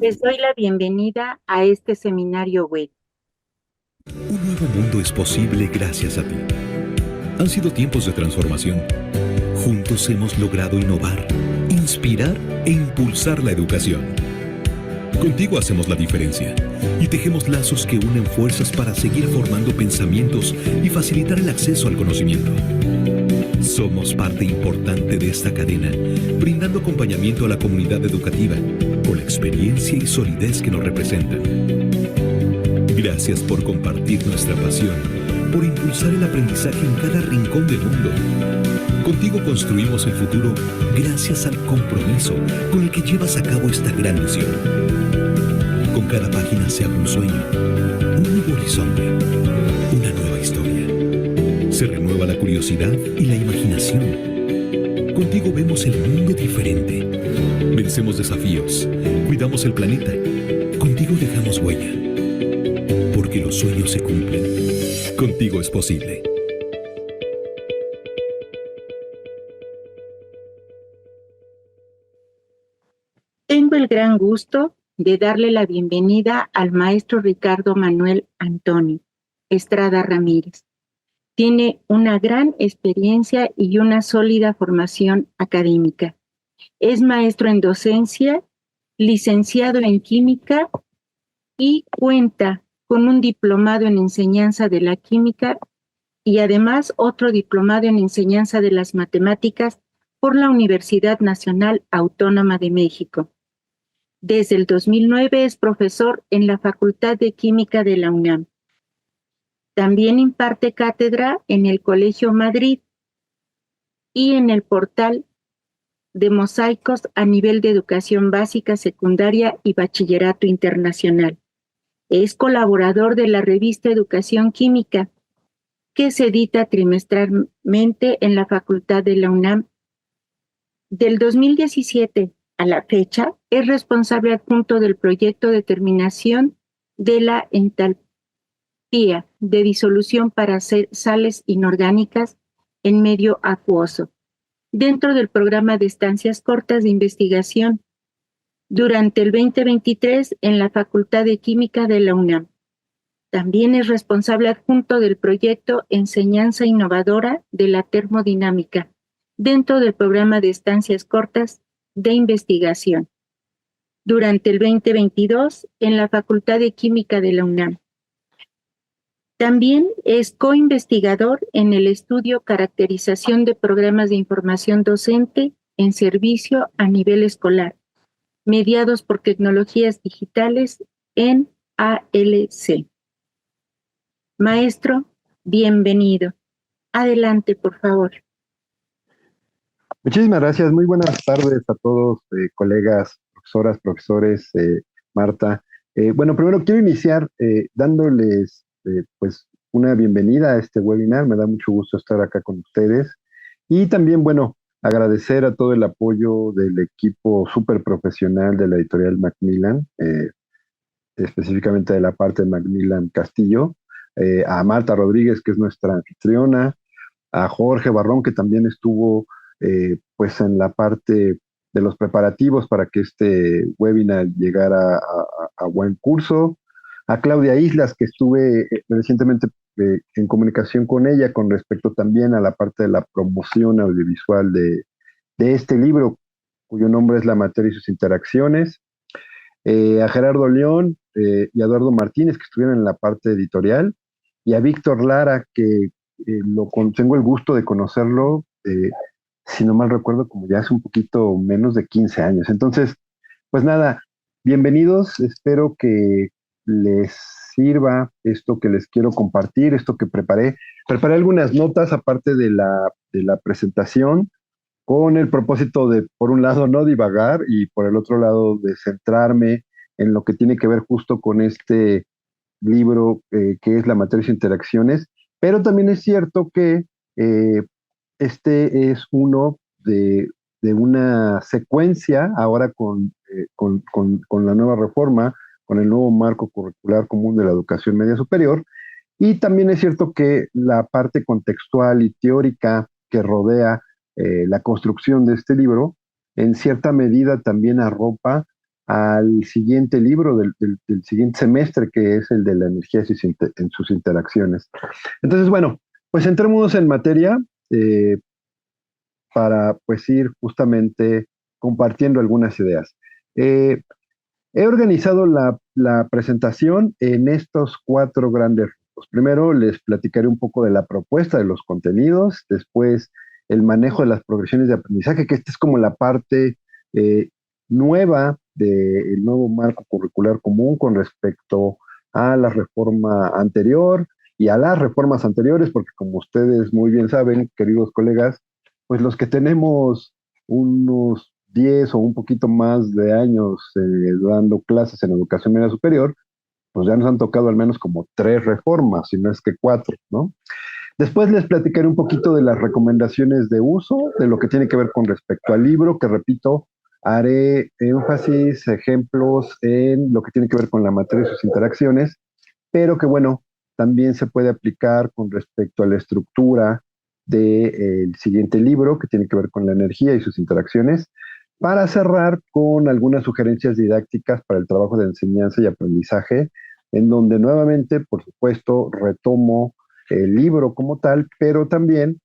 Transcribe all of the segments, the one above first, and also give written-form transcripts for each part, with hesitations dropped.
Les doy la bienvenida a este seminario web. Un nuevo mundo es posible gracias a ti. Han sido tiempos de transformación. Juntos hemos logrado innovar, inspirar e impulsar la educación. Contigo hacemos la diferencia y tejemos lazos que unen fuerzas para seguir formando pensamientos y facilitar el acceso al conocimiento. Somos parte importante de esta cadena, brindando acompañamiento a la comunidad educativa con la experiencia y solidez que nos representan. Gracias por compartir nuestra pasión, por impulsar el aprendizaje en cada rincón del mundo. Contigo construimos el futuro gracias al compromiso con el que llevas a cabo esta gran misión. Con cada página se abre un sueño, un nuevo horizonte, una nueva historia. Se renueva la curiosidad y la imaginación. Contigo vemos el mundo diferente. Vencemos desafíos, cuidamos el planeta. Contigo dejamos huella. Porque los sueños se cumplen. Contigo es posible. Tengo el gran gusto de darle la bienvenida al maestro Ricardo Manuel Antonio Estrada Ramírez. Tiene una gran experiencia y una sólida formación académica. Es maestro en docencia, licenciado en química y cuenta con un diplomado en enseñanza de la química y además otro diplomado en enseñanza de las matemáticas por la Universidad Nacional Autónoma de México. Desde el 2009 es profesor en la Facultad de Química de la UNAM. También imparte cátedra en el Colegio Madrid y en el portal de mosaicos a nivel de educación básica, secundaria y bachillerato internacional. Es colaborador de la revista Educación Química, que se edita trimestralmente en la Facultad de la UNAM. Del 2017 a la fecha, es responsable adjunto del proyecto de determinación de la entalpía de disolución para sales inorgánicas en medio acuoso, dentro del programa de estancias cortas de investigación durante el 2023 en la Facultad de Química de la UNAM. También es responsable adjunto del proyecto Enseñanza Innovadora de la Termodinámica, dentro del programa de estancias cortas de investigación. Durante el 2022 en la Facultad de Química de la UNAM. También es coinvestigador en el estudio Caracterización de Programas de Información Docente en Servicio a Nivel Escolar, mediados por tecnologías digitales en ALC. Maestro, bienvenido. Adelante, por favor. Muchísimas gracias. Muy buenas tardes a todos, colegas, profesoras, profesores, Marta. Bueno, primero quiero iniciar dándoles pues una bienvenida a este webinar. Me da mucho gusto estar acá con ustedes. Y también, bueno, agradecer a todo el apoyo del equipo súper profesional de la editorial Macmillan, específicamente de la parte de Macmillan Castillo, a Marta Rodríguez, que es nuestra anfitriona, a Jorge Barrón, que también estuvo pues en la parte de los preparativos para que este webinar llegara a buen curso, a Claudia Islas, que estuve recientemente en comunicación con ella con respecto también a la parte de la promoción audiovisual de este libro, cuyo nombre es La materia y sus interacciones, a Gerardo León y a Eduardo Martínez, que estuvieron en la parte editorial, y a Víctor Lara, que tengo el gusto de conocerlo, si no mal recuerdo, como ya hace un poquito menos de 15 años. Entonces, pues nada, bienvenidos, espero que les sirva esto que les quiero compartir, esto que preparé. Preparé algunas notas aparte de la presentación, con el propósito de, por un lado, no divagar y por el otro lado, de centrarme en lo que tiene que ver justo con este libro que es La materia y sus interacciones, pero también es cierto que este es uno de una secuencia ahora con la nueva reforma, con el nuevo marco curricular común de la educación media superior, y también es cierto que la parte contextual y teórica que rodea la construcción de este libro, en cierta medida también arropa al siguiente libro del siguiente semestre, que es el de la energía en sus interacciones. Entonces, bueno, pues entremos en materia eh, para pues ir justamente compartiendo algunas ideas. Eh, He organizado la presentación en estos cuatro grandes grupos. Primero les platicaré un poco de la propuesta de los contenidos, después el manejo de las progresiones de aprendizaje, que esta es como la parte eh, nueva del nuevo marco curricular común con respecto a la reforma anterior y a las reformas anteriores, porque como ustedes muy bien saben, queridos colegas, pues los que tenemos unos 10 o un poquito más de años dando clases en educación media superior, pues ya nos han tocado al menos como 3 reformas, si no es que 4, ¿no? Después les platicaré un poquito de las recomendaciones de uso, de lo que tiene que ver con respecto al libro, que repito, haré énfasis, ejemplos en lo que tiene que ver con la materia y sus interacciones, pero que bueno, también se puede aplicar con respecto a la estructura del siguiente libro, que tiene que ver con la energía y sus interacciones, para cerrar con algunas sugerencias didácticas para el trabajo de enseñanza y aprendizaje, en donde nuevamente, por supuesto, retomo el libro como tal, pero también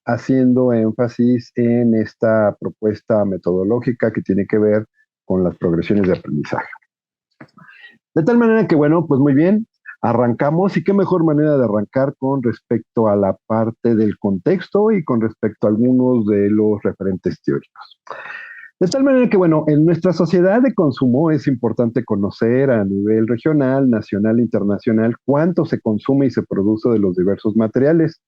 haciendo énfasis en esta propuesta metodológica que tiene que ver con las progresiones de aprendizaje. De tal manera que, bueno, pues muy bien, arrancamos y qué mejor manera de arrancar con respecto a la parte del contexto y con respecto a algunos de los referentes teóricos. De tal manera que, bueno, en nuestra sociedad de consumo es importante conocer a nivel regional, nacional e internacional cuánto se consume y se produce de los diversos materiales,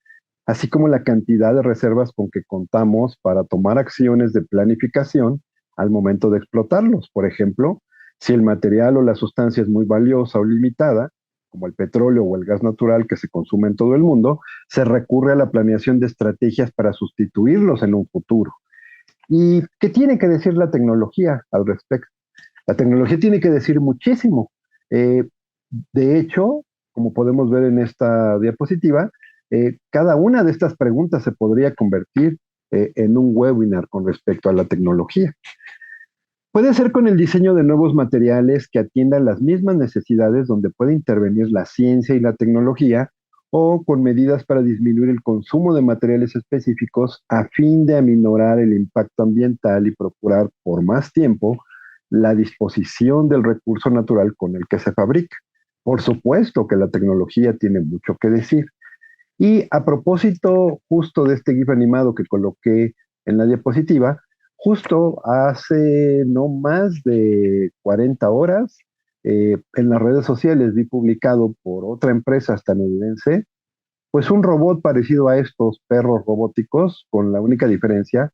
así como la cantidad de reservas con que contamos para tomar acciones de planificación al momento de explotarlos. Por ejemplo, si el material o la sustancia es muy valiosa o limitada, como el petróleo o el gas natural que se consume en todo el mundo, se recurre a la planeación de estrategias para sustituirlos en un futuro. ¿Y qué tiene que decir la tecnología al respecto? La tecnología tiene que decir muchísimo. Eh, de hecho, como podemos ver en esta diapositiva, cada una de estas preguntas se podría convertir en un webinar con respecto a la tecnología. Puede ser con el diseño de nuevos materiales que atiendan las mismas necesidades donde puede intervenir la ciencia y la tecnología o con medidas para disminuir el consumo de materiales específicos a fin de aminorar el impacto ambiental y procurar por más tiempo la disposición del recurso natural con el que se fabrica. Por supuesto que la tecnología tiene mucho que decir. Y a propósito justo de este GIF animado que coloqué en la diapositiva, justo hace no más de 40 horas, en las redes sociales vi publicado por otra empresa estadounidense, pues un robot parecido a estos perros robóticos, con la única diferencia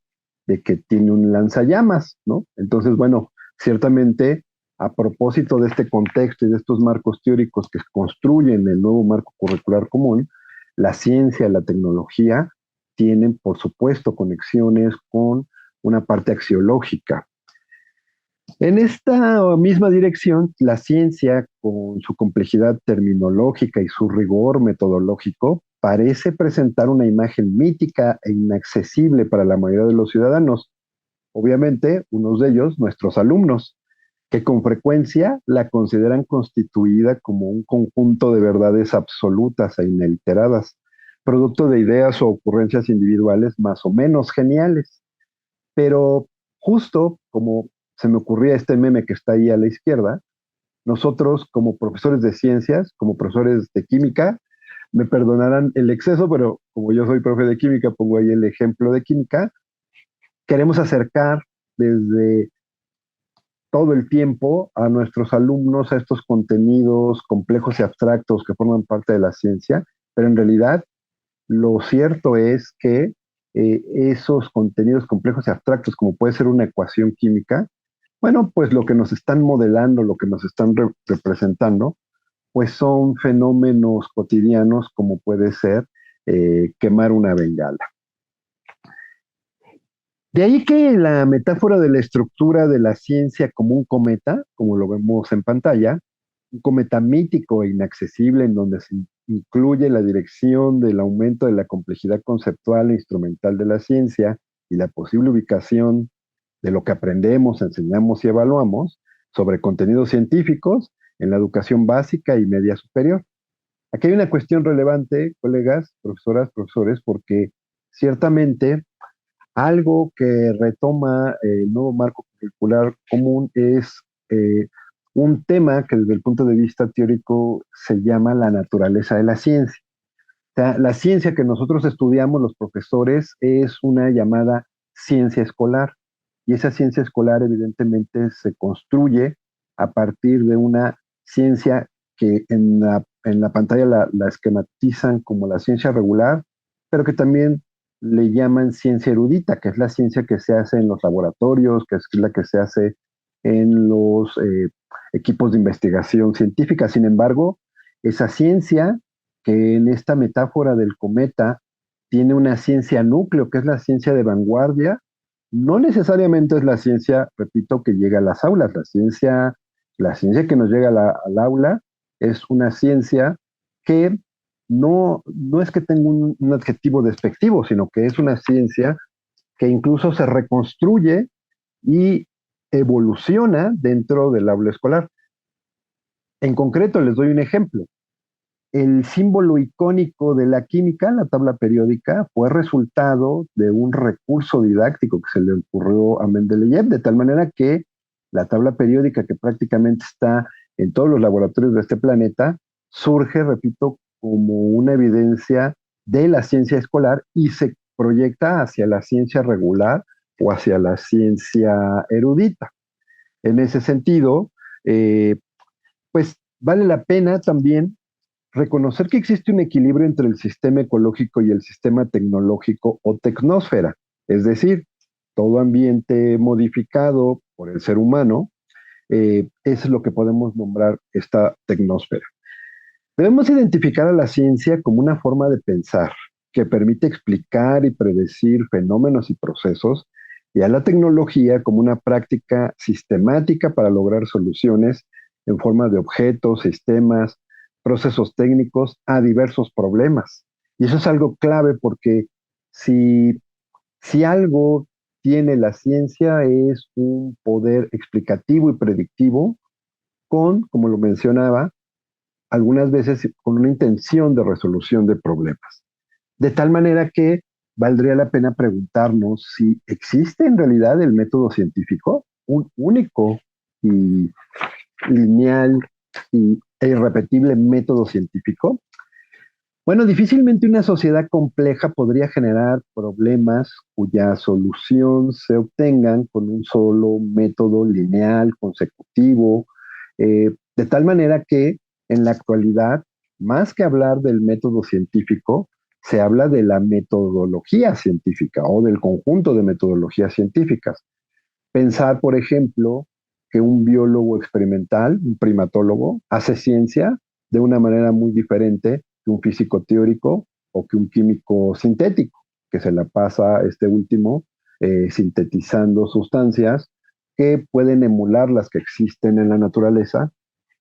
de que tiene un lanzallamas, ¿no? Entonces, bueno, ciertamente a propósito de este contexto y de estos marcos teóricos que construyen el nuevo marco curricular común, la ciencia, la tecnología tienen, por supuesto, conexiones con una parte axiológica. En esta misma dirección, la ciencia, con su complejidad terminológica y su rigor metodológico, parece presentar una imagen mítica e inaccesible para la mayoría de los ciudadanos. Obviamente, unos de ellos, nuestros alumnos, que con frecuencia la consideran constituida como un conjunto de verdades absolutas e inalteradas, producto de ideas o ocurrencias individuales más o menos geniales. Pero justo como se me ocurría este meme que está ahí a la izquierda, nosotros como profesores de ciencias, como profesores de química, me perdonarán el exceso, pero como yo soy profe de química, pongo ahí el ejemplo de química, queremos acercar desde todo el tiempo a nuestros alumnos a estos contenidos complejos y abstractos que forman parte de la ciencia, pero en realidad lo cierto es que esos contenidos complejos y abstractos, como puede ser una ecuación química, bueno, pues lo que nos están modelando, lo que nos están representando, pues son fenómenos cotidianos como puede ser quemar una bengala. De ahí que la metáfora de la estructura de la ciencia como un cometa, como lo vemos en pantalla, un cometa mítico e inaccesible en donde se incluye la dirección del aumento de la complejidad conceptual e instrumental de la ciencia y la posible ubicación de lo que aprendemos, enseñamos y evaluamos sobre contenidos científicos en la educación básica y media superior. Aquí hay una cuestión relevante, colegas, profesoras, profesores, porque ciertamente algo que retoma el nuevo marco curricular común es un tema que desde el punto de vista teórico se llama la naturaleza de la ciencia. O sea, la ciencia que nosotros estudiamos, los profesores, es una llamada ciencia escolar. Y esa ciencia escolar evidentemente se construye a partir de una ciencia que en la pantalla la esquematizan como la ciencia regular, pero que también le llaman ciencia erudita, que es la ciencia que se hace en los laboratorios, que es la que se hace en los equipos de investigación científica. Sin embargo, esa ciencia que en esta metáfora del cometa tiene una ciencia núcleo, que es la ciencia de vanguardia, no necesariamente es la ciencia, repito, que llega a las aulas. La ciencia que nos llega al aula es una ciencia que no es que tenga un adjetivo despectivo, sino que es una ciencia que incluso se reconstruye y evoluciona dentro del aula escolar. En concreto, les doy un ejemplo. El símbolo icónico de la química, la tabla periódica, fue resultado de un recurso didáctico que se le ocurrió a Mendeleev, de tal manera que la tabla periódica, que prácticamente está en todos los laboratorios de este planeta, surge, repito, como una evidencia de la ciencia escolar y se proyecta hacia la ciencia regular o hacia la ciencia erudita. En ese sentido, pues vale la pena también reconocer que existe un equilibrio entre el sistema ecológico y el sistema tecnológico o tecnósfera, es decir, todo ambiente modificado por el ser humano es lo que podemos nombrar esta tecnósfera. Debemos identificar a la ciencia como una forma de pensar que permite explicar y predecir fenómenos y procesos, y a la tecnología como una práctica sistemática para lograr soluciones en forma de objetos, sistemas, procesos técnicos a diversos problemas. Y eso es algo clave porque si algo tiene la ciencia es un poder explicativo y predictivo con, como lo mencionaba, algunas veces con una intención de resolución de problemas. De tal manera que valdría la pena preguntarnos si existe en realidad el método científico, un único y lineal e irrepetible método científico. Bueno, difícilmente una sociedad compleja podría generar problemas cuya solución se obtengan con un solo método lineal, consecutivo, de tal manera que en la actualidad, más que hablar del método científico, se habla de la metodología científica o del conjunto de metodologías científicas. Pensar, por ejemplo, que un biólogo experimental, un primatólogo, hace ciencia de una manera muy diferente que un físico teórico o que un químico sintético, que se la pasa este último sintetizando sustancias que pueden emular las que existen en la naturaleza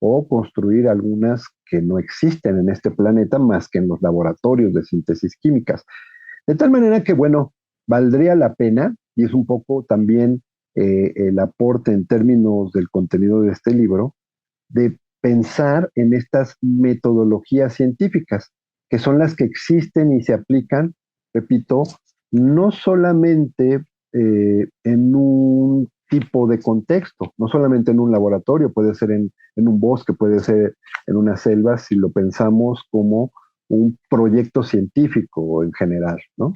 o construir algunas que no existen en este planeta más que en los laboratorios de síntesis químicas. De tal manera que, bueno, valdría la pena, y es un poco también el aporte en términos del contenido de este libro, de pensar en estas metodologías científicas, que son las que existen y se aplican, repito, no solamente en un tipo de contexto, no solamente en un laboratorio, puede ser en un bosque, puede ser en una selva, si lo pensamos como un proyecto científico en general, ¿no?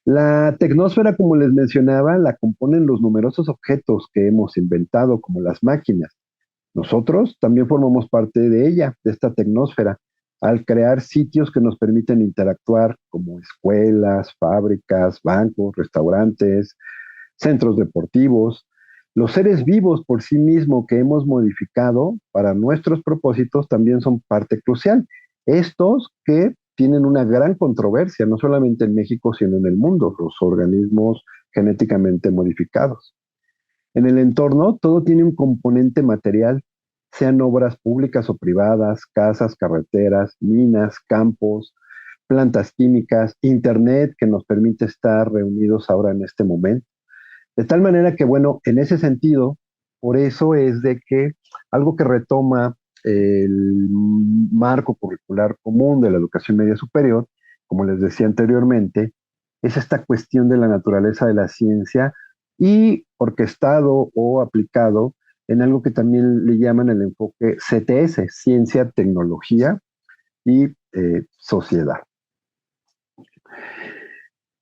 La tecnósfera, como les mencionaba, la componen los numerosos objetos que hemos inventado, como las máquinas. Nosotros también formamos parte de ella, de esta tecnósfera, al crear sitios que nos permiten interactuar, como escuelas, fábricas, bancos, restaurantes, centros deportivos. Los seres vivos por sí mismos que hemos modificado para nuestros propósitos también son parte crucial. Estos que tienen una gran controversia, no solamente en México, sino en el mundo, los organismos genéticamente modificados. En el entorno, todo tiene un componente material, sean obras públicas o privadas, casas, carreteras, minas, campos, plantas químicas, internet que nos permite estar reunidos ahora en este momento. De tal manera que, bueno, en ese sentido, por eso es de que algo que retoma el marco curricular común de la educación media superior, como les decía anteriormente, es esta cuestión de la naturaleza de la ciencia y orquestado o aplicado en algo que también le llaman el enfoque CTS, ciencia, tecnología y sociedad.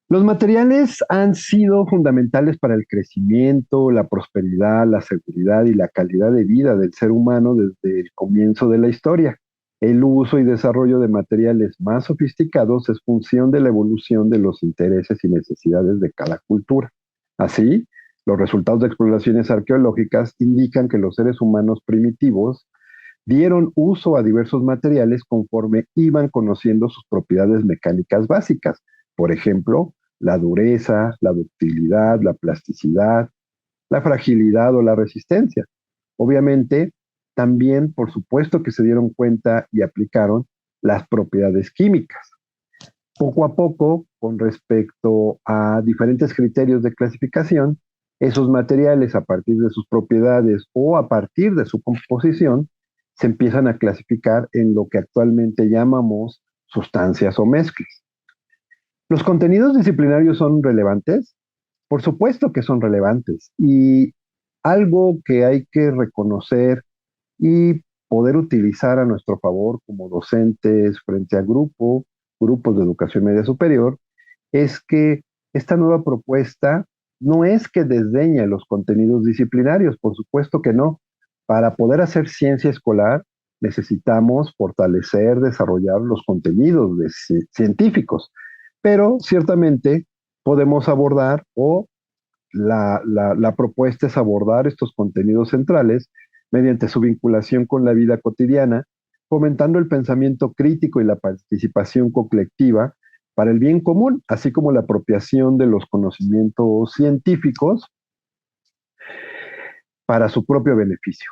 Los materiales han sido fundamentales para el crecimiento, la prosperidad, la seguridad y la calidad de vida del ser humano desde el comienzo de la historia. El uso y desarrollo de materiales más sofisticados es función de la evolución de los intereses y necesidades de cada cultura. Así, los resultados de exploraciones arqueológicas indican que los seres humanos primitivos dieron uso a diversos materiales conforme iban conociendo sus propiedades mecánicas básicas. Por ejemplo, la dureza, la ductilidad, la plasticidad, la fragilidad o la resistencia. Obviamente, también, por supuesto, que se dieron cuenta y aplicaron las propiedades químicas. Poco a poco, con respecto a diferentes criterios de clasificación, esos materiales a partir de sus propiedades o a partir de su composición se empiezan a clasificar en lo que actualmente llamamos sustancias o mezclas. ¿Los contenidos disciplinarios son relevantes? Por supuesto que son relevantes y algo que hay que reconocer y poder utilizar a nuestro favor como docentes frente a grupos de educación media superior, es que esta nueva propuesta no es que desdeñe los contenidos disciplinarios, por supuesto que no. Para poder hacer ciencia escolar necesitamos fortalecer, desarrollar los contenidos científicos, pero ciertamente podemos abordar o la propuesta es abordar estos contenidos centrales mediante su vinculación con la vida cotidiana, fomentando el pensamiento crítico y la participación colectiva para el bien común, así como la apropiación de los conocimientos científicos para su propio beneficio.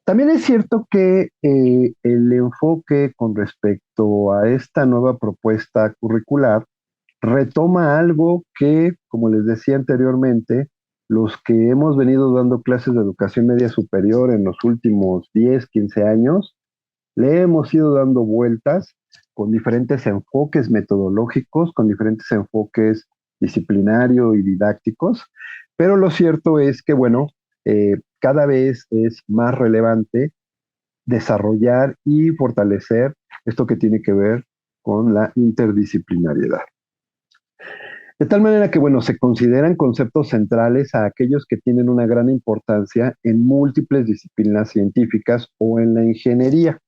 También es cierto que el enfoque con respecto a esta nueva propuesta curricular retoma algo que, como les decía anteriormente, los que hemos venido dando clases de educación media superior en los últimos 10, 15 años, le hemos ido dando vueltas con diferentes enfoques metodológicos, con diferentes enfoques disciplinarios y didácticos, pero lo cierto es que, bueno, cada vez es más relevante desarrollar y fortalecer esto que tiene que ver con la interdisciplinariedad. De tal manera que, bueno, se consideran conceptos centrales a aquellos que tienen una gran importancia en múltiples disciplinas científicas o en la ingeniería,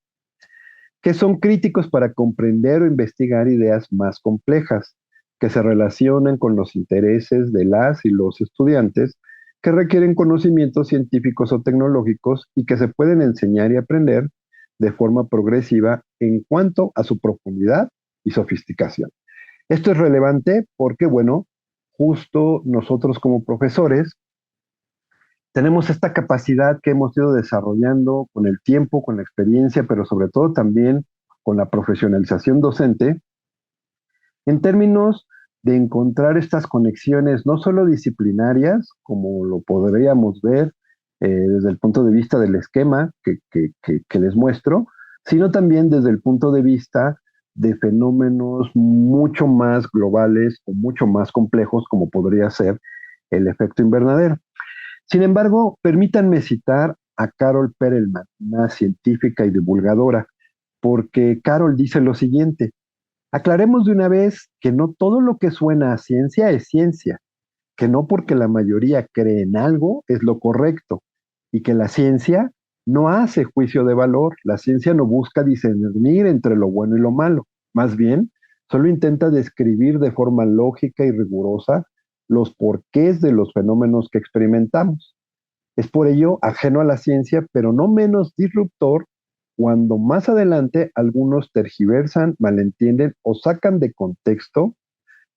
que son críticos para comprender o investigar ideas más complejas, que se relacionan con los intereses de las y los estudiantes, que requieren conocimientos científicos o tecnológicos y que se pueden enseñar y aprender de forma progresiva en cuanto a su profundidad y sofisticación. Esto es relevante porque, bueno, justo nosotros como profesores tenemos esta capacidad que hemos ido desarrollando con el tiempo, con la experiencia, pero sobre todo también con la profesionalización docente, en términos de encontrar estas conexiones no solo disciplinarias, como lo podríamos ver desde el punto de vista del esquema que les muestro, sino también desde el punto de vista de fenómenos mucho más globales o mucho más complejos, como podría ser el efecto invernadero. Sin embargo, permítanme citar a Carol Perelman, una científica y divulgadora, porque Carol dice lo siguiente: aclaremos de una vez que no todo lo que suena a ciencia es ciencia, que no porque la mayoría cree en algo es lo correcto, y que la ciencia no hace juicio de valor, la ciencia no busca discernir entre lo bueno y lo malo, más bien, solo intenta describir de forma lógica y rigurosa los porqués de los fenómenos que experimentamos. Es por ello ajeno a la ciencia, pero no menos disruptor, cuando más adelante algunos tergiversan, malentienden o sacan de contexto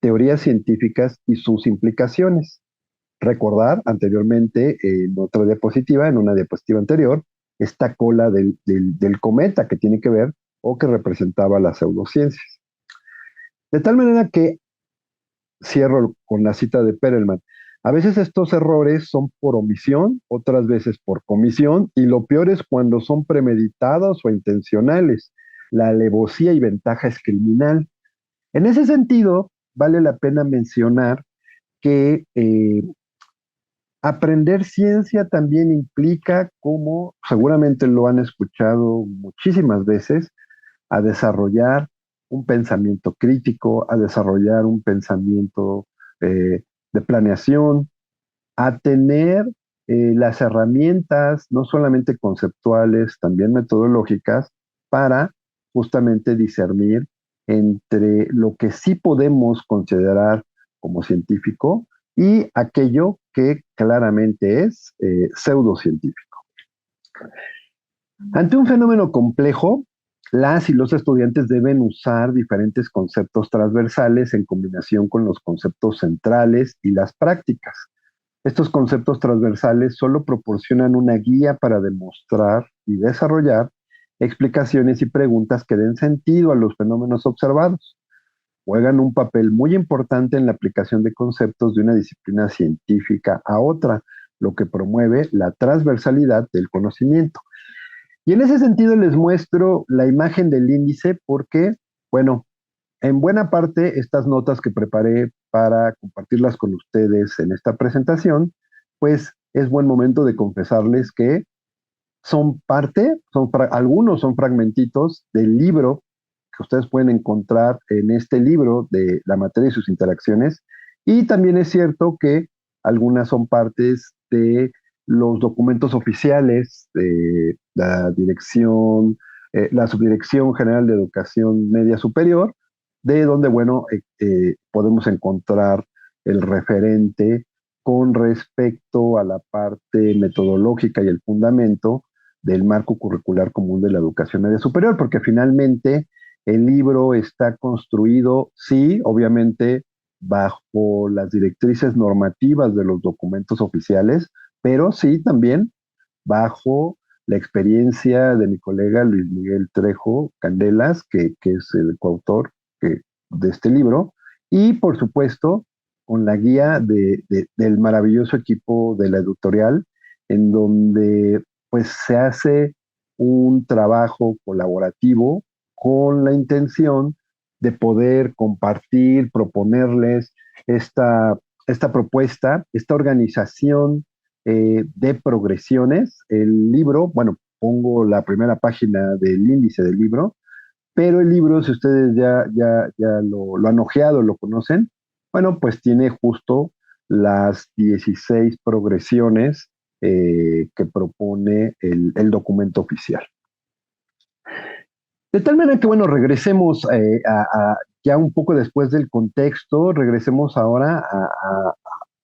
teorías científicas y sus implicaciones. Recordar anteriormente en otra diapositiva, en una diapositiva anterior, esta cola del cometa que tiene que ver o que representaba las pseudociencias. De tal manera que, cierro con la cita de Perelman, A veces estos errores son por omisión, otras veces por comisión, y lo peor es cuando son premeditados o intencionales. La alevosía y ventaja es criminal. En ese sentido, vale la pena mencionar que aprender ciencia también implica, como seguramente lo han escuchado muchísimas veces, a desarrollar un pensamiento crítico, a desarrollar un pensamiento de planeación, a tener las herramientas, no solamente conceptuales, también metodológicas, para justamente discernir entre lo que sí podemos considerar como científico y aquello que claramente es pseudocientífico. Ante un fenómeno complejo, las y los estudiantes deben usar diferentes conceptos transversales en combinación con los conceptos centrales y las prácticas. Estos conceptos transversales solo proporcionan una guía para demostrar y desarrollar explicaciones y preguntas que den sentido a los fenómenos observados. Juegan un papel muy importante en la aplicación de conceptos de una disciplina científica a otra, lo que promueve la transversalidad del conocimiento. Y en ese sentido les muestro la imagen del índice porque, bueno, en buena parte estas notas que preparé para compartirlas con ustedes en esta presentación, pues es buen momento de confesarles que son parte, algunos son fragmentitos del libro que ustedes pueden encontrar en este libro de la materia y sus interacciones. Y también es cierto que algunas son partes de los documentos oficiales de la dirección, la Subdirección General de Educación Media Superior, de donde, bueno, podemos encontrar el referente con respecto a la parte metodológica y el fundamento del marco curricular común de la educación media superior, porque finalmente el libro está construido, sí, obviamente, bajo las directrices normativas de los documentos oficiales, pero sí también bajo la experiencia de mi colega Luis Miguel Trejo Candelas, que es el coautor de este libro, y por supuesto con la guía del maravilloso equipo de la editorial, en donde pues se hace un trabajo colaborativo con la intención de poder compartir, proponerles esta propuesta, esta organización de progresiones. El libro, bueno, pongo la primera página del índice del libro, pero el libro, si ustedes ya lo han ojeado, lo conocen, bueno, pues tiene justo las 16 progresiones que propone el documento oficial. De tal manera que, bueno, regresemos ya un poco después del contexto, regresemos ahora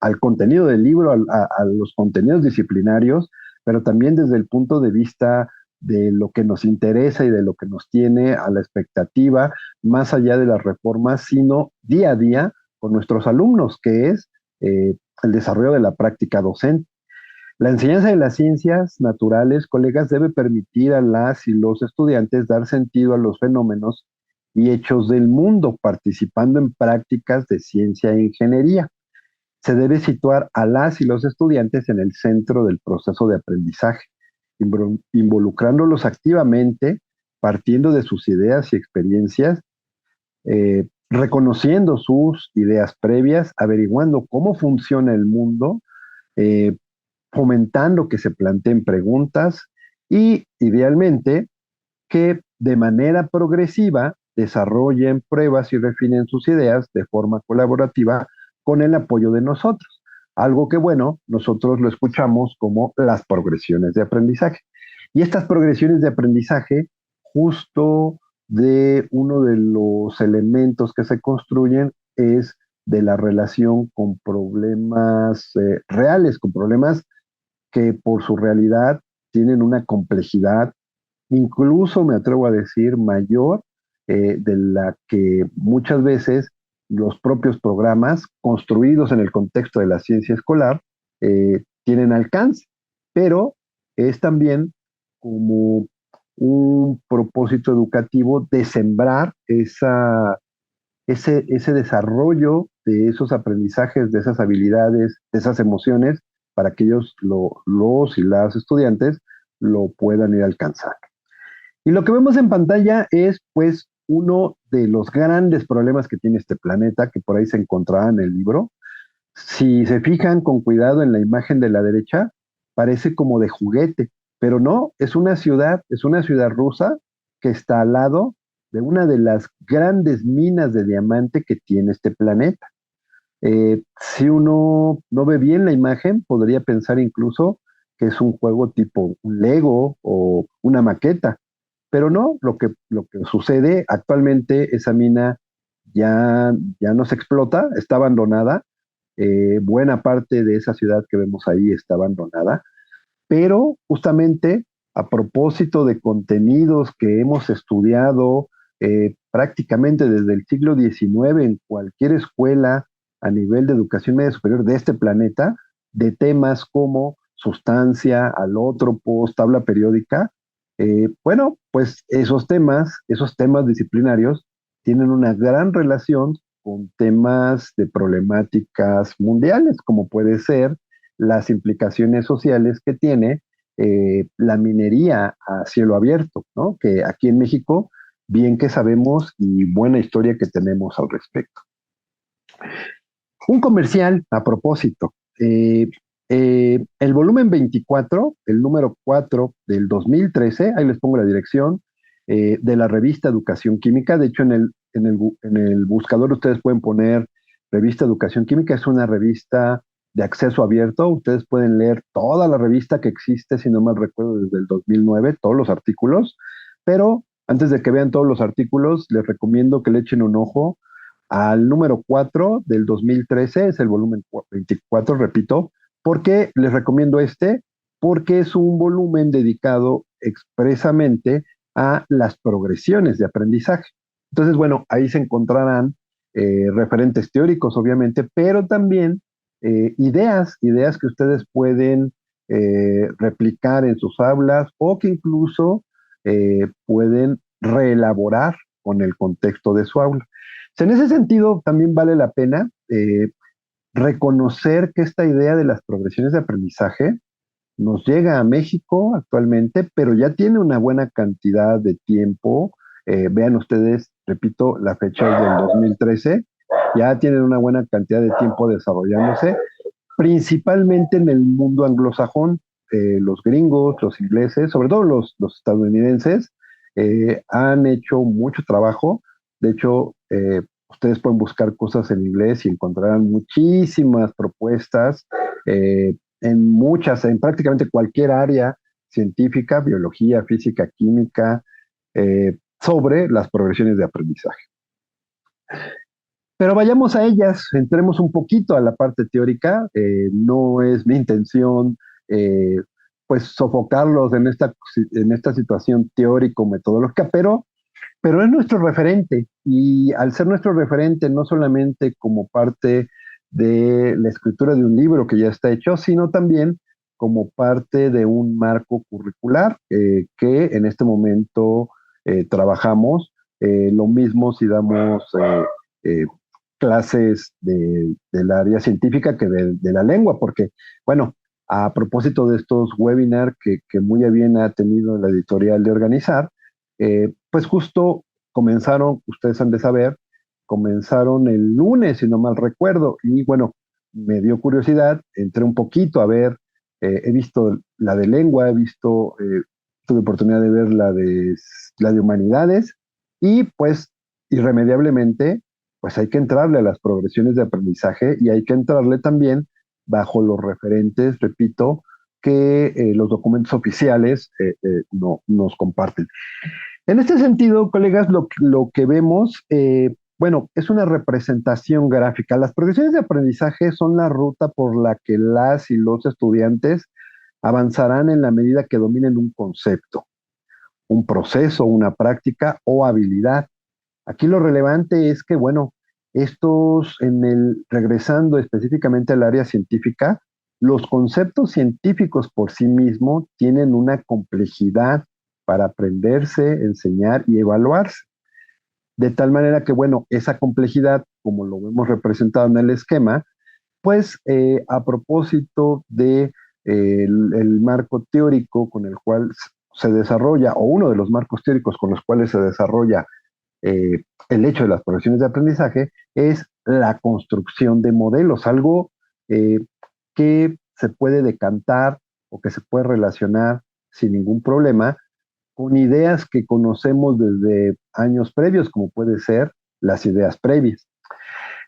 al contenido del libro, a los contenidos disciplinarios, pero también desde el punto de vista de lo que nos interesa y de lo que nos tiene a la expectativa, más allá de las reformas, sino día a día con nuestros alumnos, que es el desarrollo de la práctica docente. La enseñanza de las ciencias naturales, colegas, debe permitir a las y los estudiantes dar sentido a los fenómenos y hechos del mundo, participando en prácticas de ciencia e ingeniería. Se debe situar a las y los estudiantes en el centro del proceso de aprendizaje, involucrándolos activamente, partiendo de sus ideas y experiencias, reconociendo sus ideas previas, averiguando cómo funciona el mundo, fomentando que se planteen preguntas y, idealmente, que de manera progresiva desarrollen pruebas y refinen sus ideas de forma colaborativa con el apoyo de nosotros. Algo que, bueno, nosotros lo escuchamos como las progresiones de aprendizaje. Y estas progresiones de aprendizaje, justo de uno de los elementos que se construyen es de la relación con problemas reales, con problemas que por su realidad tienen una complejidad, incluso me atrevo a decir, mayor de la que muchas veces los propios programas construidos en el contexto de la ciencia escolar tienen alcance, pero es también como un propósito educativo de sembrar ese desarrollo de esos aprendizajes, de esas habilidades, de esas emociones, para que ellos, los y las estudiantes, lo puedan ir a alcanzar. Y lo que vemos en pantalla es, pues, uno de los grandes problemas que tiene este planeta, que por ahí se encontraba en el libro. Si se fijan con cuidado en la imagen de la derecha, parece como de juguete, pero no, es una ciudad rusa que está al lado de una de las grandes minas de diamante que tiene este planeta. Si uno no ve bien la imagen, podría pensar incluso que es un juego tipo un Lego o una maqueta, pero no, lo que sucede actualmente, esa mina ya no se explota, está abandonada. Buena parte de esa ciudad que vemos ahí está abandonada, pero justamente a propósito de contenidos que hemos estudiado prácticamente desde el siglo XIX en cualquier escuela a nivel de educación media superior de este planeta, de temas como sustancia, alótropos, tabla periódica, bueno, pues esos temas disciplinarios tienen una gran relación con temas de problemáticas mundiales, como puede ser las implicaciones sociales que tiene la minería a cielo abierto, ¿no? Que aquí en México, bien que sabemos y buena historia que tenemos al respecto. Un comercial a propósito. El volumen 24, el número 4 del 2013, ahí les pongo la dirección, de la revista Educación Química. De hecho, en el buscador ustedes pueden poner revista Educación Química. Es una revista de acceso abierto. Ustedes pueden leer toda la revista que existe, si no mal recuerdo, desde el 2009, todos los artículos. Pero antes de que vean todos los artículos, les recomiendo que le echen un ojo al número 4 del 2013, es el volumen 24, repito. ¿Por qué les recomiendo este? Porque es un volumen dedicado expresamente a las progresiones de aprendizaje. Entonces, bueno, ahí se encontrarán referentes teóricos, obviamente, pero también ideas que ustedes pueden replicar en sus aulas o que incluso pueden reelaborar con el contexto de su aula. En ese sentido, también vale la pena reconocer que esta idea de las progresiones de aprendizaje nos llega a México actualmente, pero ya tiene una buena cantidad de tiempo. Vean ustedes, repito, la fecha es del 2013, ya tienen una buena cantidad de tiempo desarrollándose, principalmente en el mundo anglosajón. Los gringos, los ingleses, sobre todo los estadounidenses, han hecho mucho trabajo. De hecho, ustedes pueden buscar cosas en inglés y encontrarán muchísimas propuestas en prácticamente cualquier área científica, biología, física, química, sobre las progresiones de aprendizaje. Pero vayamos a ellas, entremos un poquito a la parte teórica. No es mi intención pues sofocarlos en esta situación teórico-metodológica, pero es nuestro referente, y al ser nuestro referente no solamente como parte de la escritura de un libro que ya está hecho, sino también como parte de un marco curricular que en este momento trabajamos. Lo mismo si damos clases del área científica que de la lengua, porque, bueno, a propósito de estos webinars que muy a bien ha tenido la editorial de organizar, pues justo comenzaron, ustedes han de saber, comenzaron el lunes, si no mal recuerdo, y bueno, me dio curiosidad, entré un poquito a ver, he visto la de lengua, tuve oportunidad de ver la de humanidades, y pues irremediablemente, pues hay que entrarle a las progresiones de aprendizaje y hay que entrarle también bajo los referentes, repito, que los documentos oficiales nos comparten. En este sentido, colegas, lo que vemos, bueno, es una representación gráfica. Las progresiones de aprendizaje son la ruta por la que las y los estudiantes avanzarán en la medida que dominen un concepto, un proceso, una práctica o habilidad. Aquí lo relevante es que, bueno, regresando específicamente al área científica, los conceptos científicos por sí mismos tienen una complejidad para aprenderse, enseñar y evaluarse. de tal manera que, bueno, esa complejidad, como lo hemos representado en el esquema, pues a propósito de el marco teórico con el cual se desarrolla, o uno de los marcos teóricos con los cuales se desarrolla el hecho de las progresiones de aprendizaje, es la construcción de modelos, algo eh, que se puede decantar o que se puede relacionar sin ningún problema con ideas que conocemos desde años previos, como puede ser las ideas previas.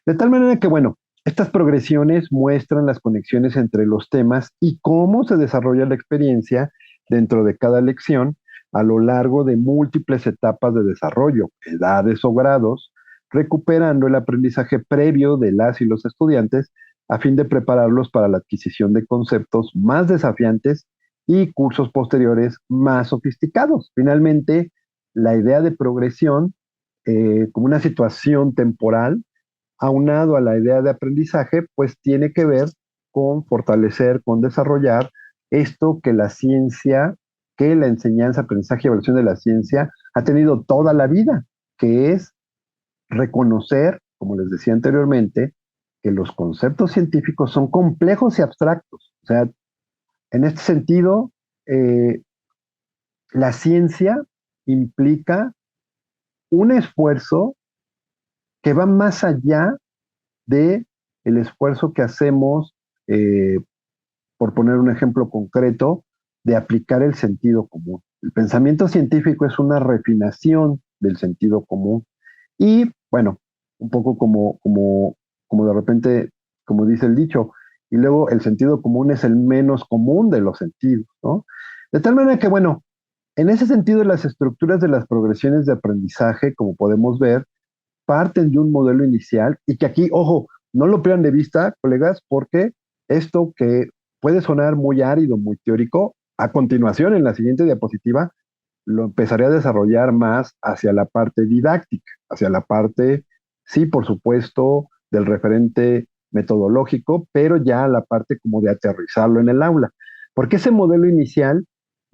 De tal manera que, bueno, estas progresiones muestran las conexiones entre los temas y cómo se desarrolla la experiencia dentro de cada lección a lo largo de múltiples etapas de desarrollo, edades o grados, recuperando el aprendizaje previo de las y los estudiantes a fin de prepararlos para la adquisición de conceptos más desafiantes y cursos posteriores más sofisticados. Finalmente, la idea de progresión como una situación temporal aunado a la idea de aprendizaje, pues tiene que ver con fortalecer, con desarrollar esto que la ciencia, que la enseñanza, aprendizaje y evaluación de la ciencia ha tenido toda la vida, que es reconocer, como les decía anteriormente, que los conceptos científicos son complejos y abstractos. O sea, en este sentido, la ciencia implica un esfuerzo que va más allá de el esfuerzo que hacemos, por poner un ejemplo concreto, de aplicar el sentido común. El pensamiento científico es una refinación del sentido común y, bueno, un poco como de repente, como dice el dicho, y luego el sentido común es el menos común de los sentidos, ¿no? De tal manera que, bueno, en ese sentido, las estructuras de las progresiones de aprendizaje, como podemos ver, parten de un modelo inicial y que aquí, ojo, no lo pierdan de vista, colegas, porque esto que puede sonar muy árido, muy teórico, a continuación, en la siguiente diapositiva, lo empezaré a desarrollar más hacia la parte didáctica, hacia la parte, sí, por supuesto, del referente metodológico, pero ya la parte como de aterrizarlo en el aula. Porque ese modelo inicial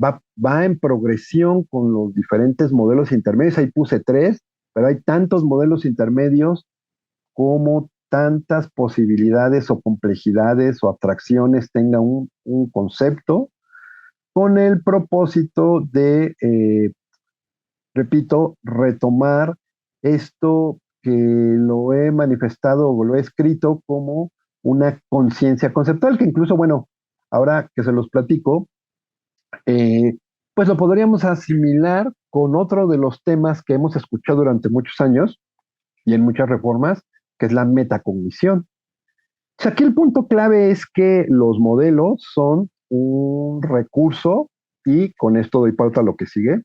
va en progresión con los diferentes modelos intermedios. Ahí puse 3, pero hay tantos modelos intermedios como tantas posibilidades o complejidades o abstracciones tenga un concepto con el propósito de, repito, retomar esto que lo he manifestado o lo he escrito como una conciencia conceptual, que incluso, bueno, ahora que se los platico, pues lo podríamos asimilar con otro de los temas que hemos escuchado durante muchos años y en muchas reformas, que es la metacognición. O sea, aquí el punto clave es que los modelos son un recurso, y con esto doy pauta a lo que sigue,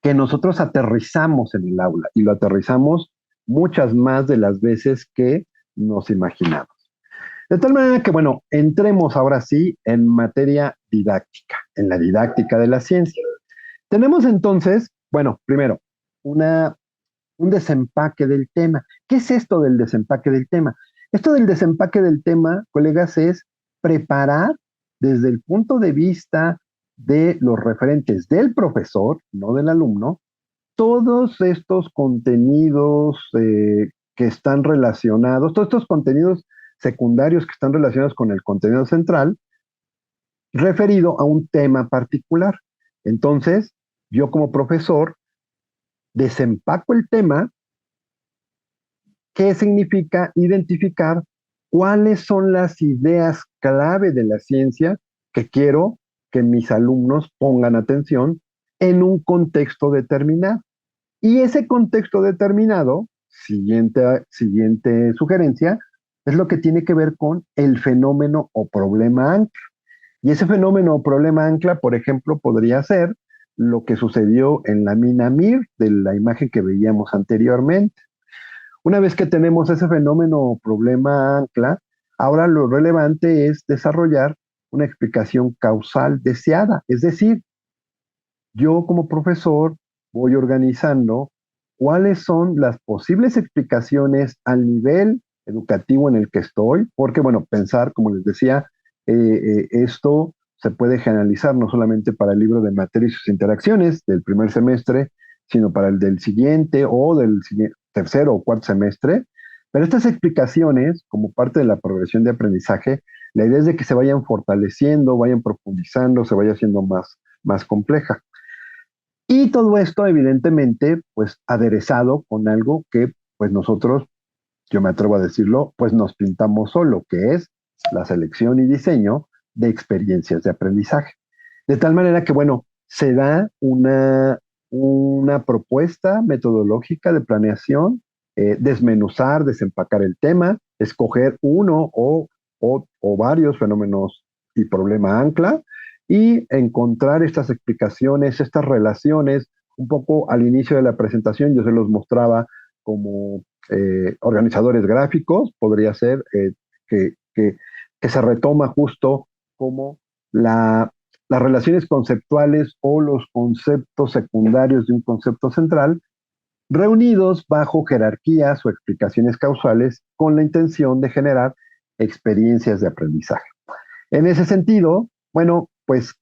que nosotros aterrizamos en el aula y lo aterrizamos muchas más de las veces que nos imaginamos. De tal manera que, bueno, entremos ahora sí en materia didáctica, en la didáctica de la ciencia. Tenemos entonces, bueno, primero, un desempaque del tema. ¿Qué es esto del desempaque del tema? Esto del desempaque del tema, colegas, es preparar desde el punto de vista de los referentes del profesor, no del alumno, todos estos contenidos que están relacionados, todos estos contenidos secundarios que están relacionados con el contenido central, referido a un tema particular. Entonces, yo como profesor desempaco el tema, que significa identificar cuáles son las ideas clave de la ciencia que quiero que mis alumnos pongan atención en un contexto determinado. Y ese contexto determinado, siguiente sugerencia, es lo que tiene que ver con el fenómeno o problema ancla. Y ese fenómeno o problema ancla, por ejemplo, podría ser lo que sucedió en la mina Mir, de la imagen que veíamos anteriormente. Una vez que tenemos ese fenómeno o problema ancla, ahora lo relevante es desarrollar una explicación causal deseada. Es decir, yo como profesor voy organizando cuáles son las posibles explicaciones al nivel educativo en el que estoy, porque, bueno, pensar, como les decía, esto se puede generalizar no solamente para el libro de materia y sus interacciones del primer semestre, sino para el del siguiente o del tercero o cuarto semestre. Pero estas explicaciones, como parte de la progresión de aprendizaje, la idea es de que se vayan fortaleciendo, vayan profundizando, se vaya haciendo más compleja. Y todo esto, evidentemente, pues aderezado con algo que, pues nosotros, yo me atrevo a decirlo, pues nos pintamos solo, que es la selección y diseño de experiencias de aprendizaje. De tal manera que, bueno, se da una propuesta metodológica de planeación, desmenuzar, desempacar el tema, escoger uno o varios fenómenos y problema ancla, y encontrar estas explicaciones, estas relaciones. Un poco al inicio de la presentación yo se los mostraba como organizadores gráficos, podría ser que, que, que, se retoma justo como las relaciones conceptuales o los conceptos secundarios de un concepto central, reunidos bajo jerarquías o explicaciones causales con la intención de generar experiencias de aprendizaje. En ese sentido, bueno, pues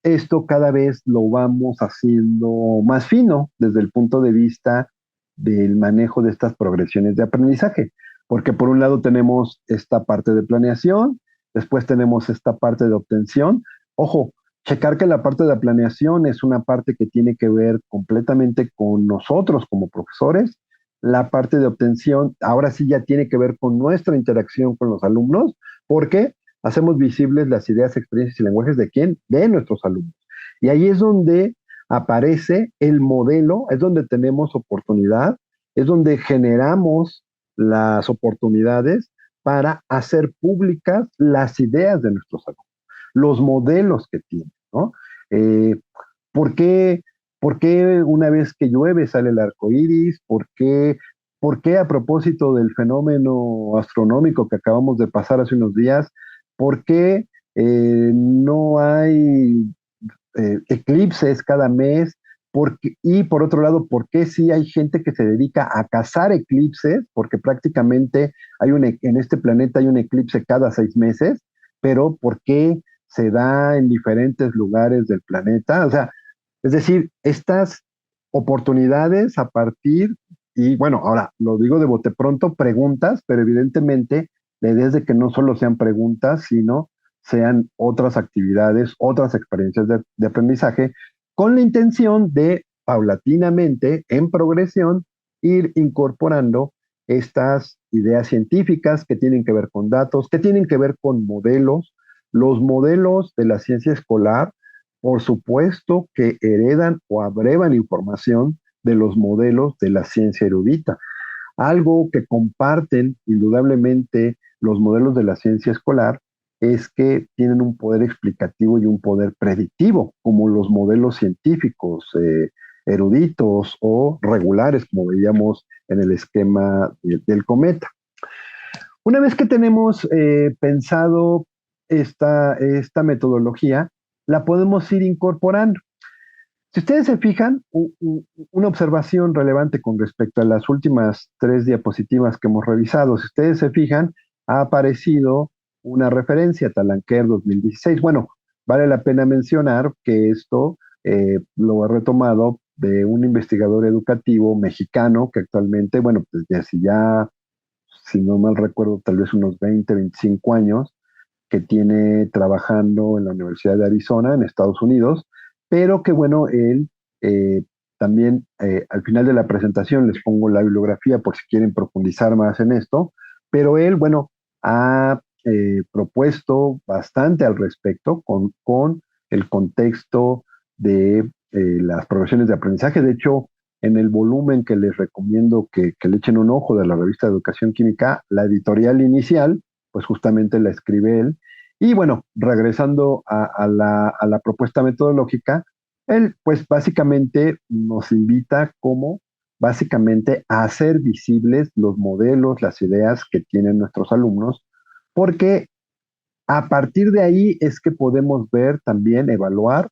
esto cada vez lo vamos haciendo más fino desde el punto de vista del manejo de estas progresiones de aprendizaje, porque por un lado tenemos esta parte de planeación, después tenemos esta parte de obtención. Ojo, checar que la parte de la planeación es una parte que tiene que ver completamente con nosotros como profesores. La parte de obtención ahora sí ya tiene que ver con nuestra interacción con los alumnos, porque hacemos visibles las ideas, experiencias y lenguajes de quién, de nuestros alumnos. Y ahí es donde aparece el modelo, es donde tenemos oportunidad, es donde generamos las oportunidades para hacer públicas las ideas de nuestros alumnos, los modelos que tienen, ¿no? ¿Por qué, ¿Por qué una vez que llueve sale el arco iris? ¿Por qué a propósito del fenómeno astronómico que acabamos de pasar hace unos días, por qué no hay eclipses cada mes? Y por otro lado, ¿por qué sí hay gente que se dedica a cazar eclipses? Porque prácticamente en este planeta hay un eclipse cada 6 meses, pero ¿por qué se da en diferentes lugares del planeta? O sea, es decir, estas oportunidades a partir, y bueno, ahora lo digo de bote pronto, preguntas, pero evidentemente la idea es de que no solo sean preguntas, sino sean otras actividades, otras experiencias de aprendizaje, con la intención de paulatinamente, en progresión, ir incorporando estas ideas científicas que tienen que ver con datos, que tienen que ver con modelos. Los modelos de la ciencia escolar, por supuesto que heredan o abrevan información de los modelos de la ciencia erudita. Algo que comparten indudablemente los modelos de la ciencia escolar es que tienen un poder explicativo y un poder predictivo, como los modelos científicos eruditos o regulares, como veíamos en el esquema del cometa. Una vez que tenemos pensado esta metodología, la podemos ir incorporando. Si ustedes se fijan, una observación relevante con respecto a las últimas 3 diapositivas que hemos revisado, si ustedes se fijan, ha aparecido una referencia, Talanquer 2016. Bueno, vale la pena mencionar que esto lo he retomado de un investigador educativo mexicano que actualmente, bueno, pues ya, si no mal recuerdo, tal vez unos 20, 25 años, que tiene trabajando en la Universidad de Arizona, en Estados Unidos, pero que bueno, él también al final de la presentación les pongo la bibliografía por si quieren profundizar más en esto, pero él, bueno, ha propuesto bastante al respecto con el contexto de las progresiones de aprendizaje. De hecho, en el volumen que les recomiendo que le echen un ojo de la revista de Educación Química, la editorial inicial, pues justamente la escribe él. Y bueno, regresando a la propuesta metodológica, él pues básicamente nos invita como básicamente a hacer visibles los modelos, las ideas que tienen nuestros alumnos, porque a partir de ahí es que podemos ver también, evaluar,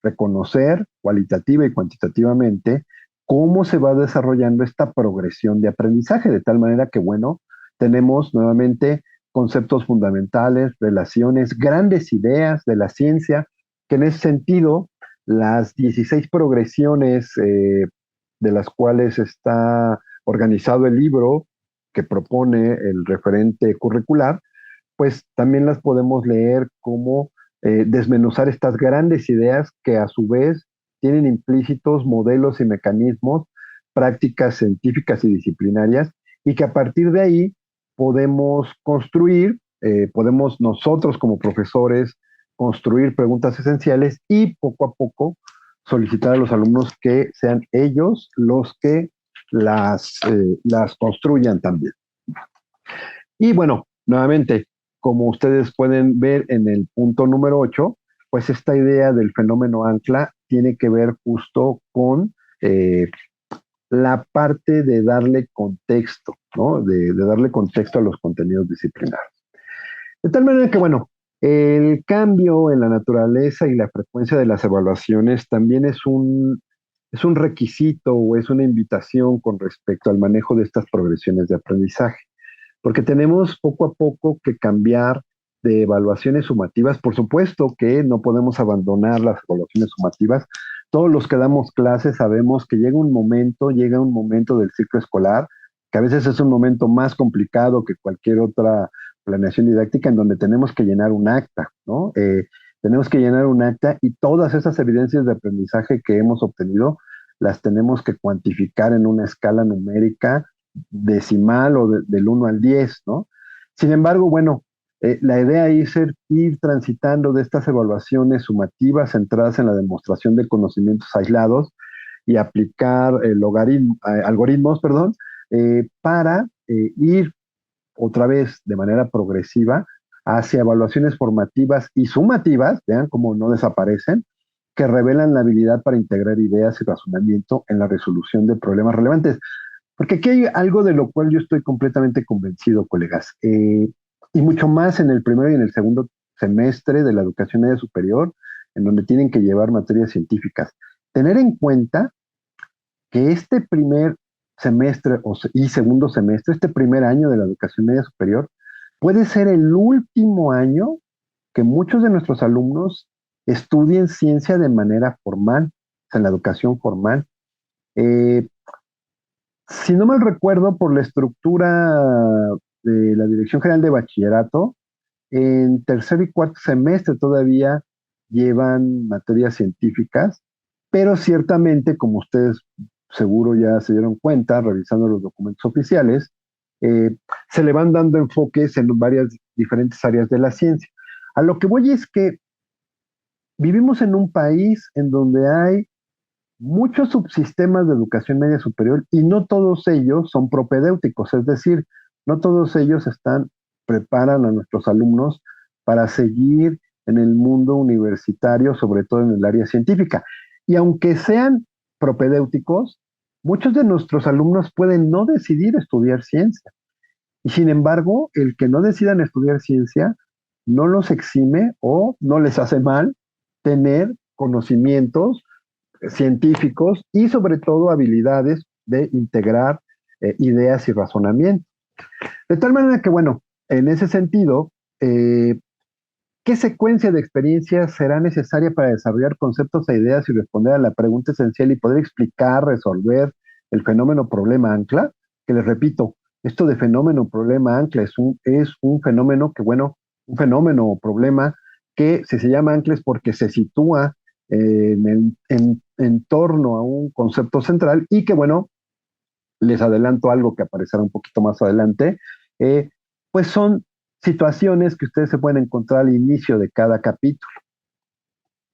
reconocer cualitativa y cuantitativamente cómo se va desarrollando esta progresión de aprendizaje, de tal manera que, bueno, tenemos nuevamente conceptos fundamentales, relaciones, grandes ideas de la ciencia, que en ese sentido las 16 progresiones de las cuales está organizado el libro que propone el referente curricular, pues también las podemos leer como desmenuzar estas grandes ideas que a su vez tienen implícitos modelos y mecanismos, prácticas científicas y disciplinarias, y que a partir de ahí podemos construir, podemos nosotros como profesores construir preguntas esenciales y poco a poco solicitar a los alumnos que sean ellos los que las construyan también. Y bueno, nuevamente, como ustedes pueden ver en el punto número 8, pues esta idea del fenómeno ancla tiene que ver justo con la parte de darle contexto, ¿no? De darle contexto a los contenidos disciplinarios. De tal manera que, bueno, el cambio en la naturaleza y la frecuencia de las evaluaciones también es un requisito o es una invitación con respecto al manejo de estas progresiones de aprendizaje, porque tenemos poco a poco que cambiar de evaluaciones sumativas. Por supuesto que no podemos abandonar las evaluaciones sumativas. Todos los que damos clases sabemos que llega un momento del ciclo escolar, que a veces es un momento más complicado que cualquier otra planeación didáctica, en donde tenemos que llenar un acta, ¿no? Tenemos que llenar un acta y todas esas evidencias de aprendizaje que hemos obtenido las tenemos que cuantificar en una escala numérica decimal o del 1 al 10, ¿no? Sin embargo, bueno, la idea es ir transitando de estas evaluaciones sumativas centradas en la demostración de conocimientos aislados y aplicar algoritmos, perdón, para ir otra vez de manera progresiva hacia evaluaciones formativas y sumativas, vean cómo no desaparecen, que revelan la habilidad para integrar ideas y razonamiento en la resolución de problemas relevantes. Porque aquí hay algo de lo cual yo estoy completamente convencido, colegas, y mucho más en el primero y en el segundo semestre de la educación media superior, en donde tienen que llevar materias científicas. Tener en cuenta que este primer semestre y segundo semestre, este primer año de la educación media superior, puede ser el último año que muchos de nuestros alumnos estudien ciencia de manera formal, o sea, en la educación formal. Si no mal recuerdo, por la estructura de la Dirección General de Bachillerato, en tercer y cuarto semestre todavía llevan materias científicas, pero ciertamente, como ustedes seguro ya se dieron cuenta, revisando los documentos oficiales, se le van dando enfoques en varias diferentes áreas de la ciencia. A lo que voy es que vivimos en un país en donde hay muchos subsistemas de educación media superior y no todos ellos son propedéuticos, es decir, no todos ellos preparan a nuestros alumnos para seguir en el mundo universitario, sobre todo en el área científica. Y aunque sean propedéuticos, muchos de nuestros alumnos pueden no decidir estudiar ciencia. Y sin embargo, el que no decidan estudiar ciencia no los exime o no les hace mal tener conocimientos científicos y sobre todo habilidades de integrar ideas y razonamiento. De tal manera que, bueno, en ese sentido, ¿qué secuencia de experiencias será necesaria para desarrollar conceptos e ideas y responder a la pregunta esencial y poder explicar, resolver el fenómeno problema ancla? Que les repito, esto de fenómeno problema ancla es un fenómeno que, bueno, un fenómeno o problema que si se llama ancla es porque se sitúa en torno a un concepto central y que, bueno, les adelanto algo que aparecerá un poquito más adelante, pues son situaciones que ustedes se pueden encontrar al inicio de cada capítulo.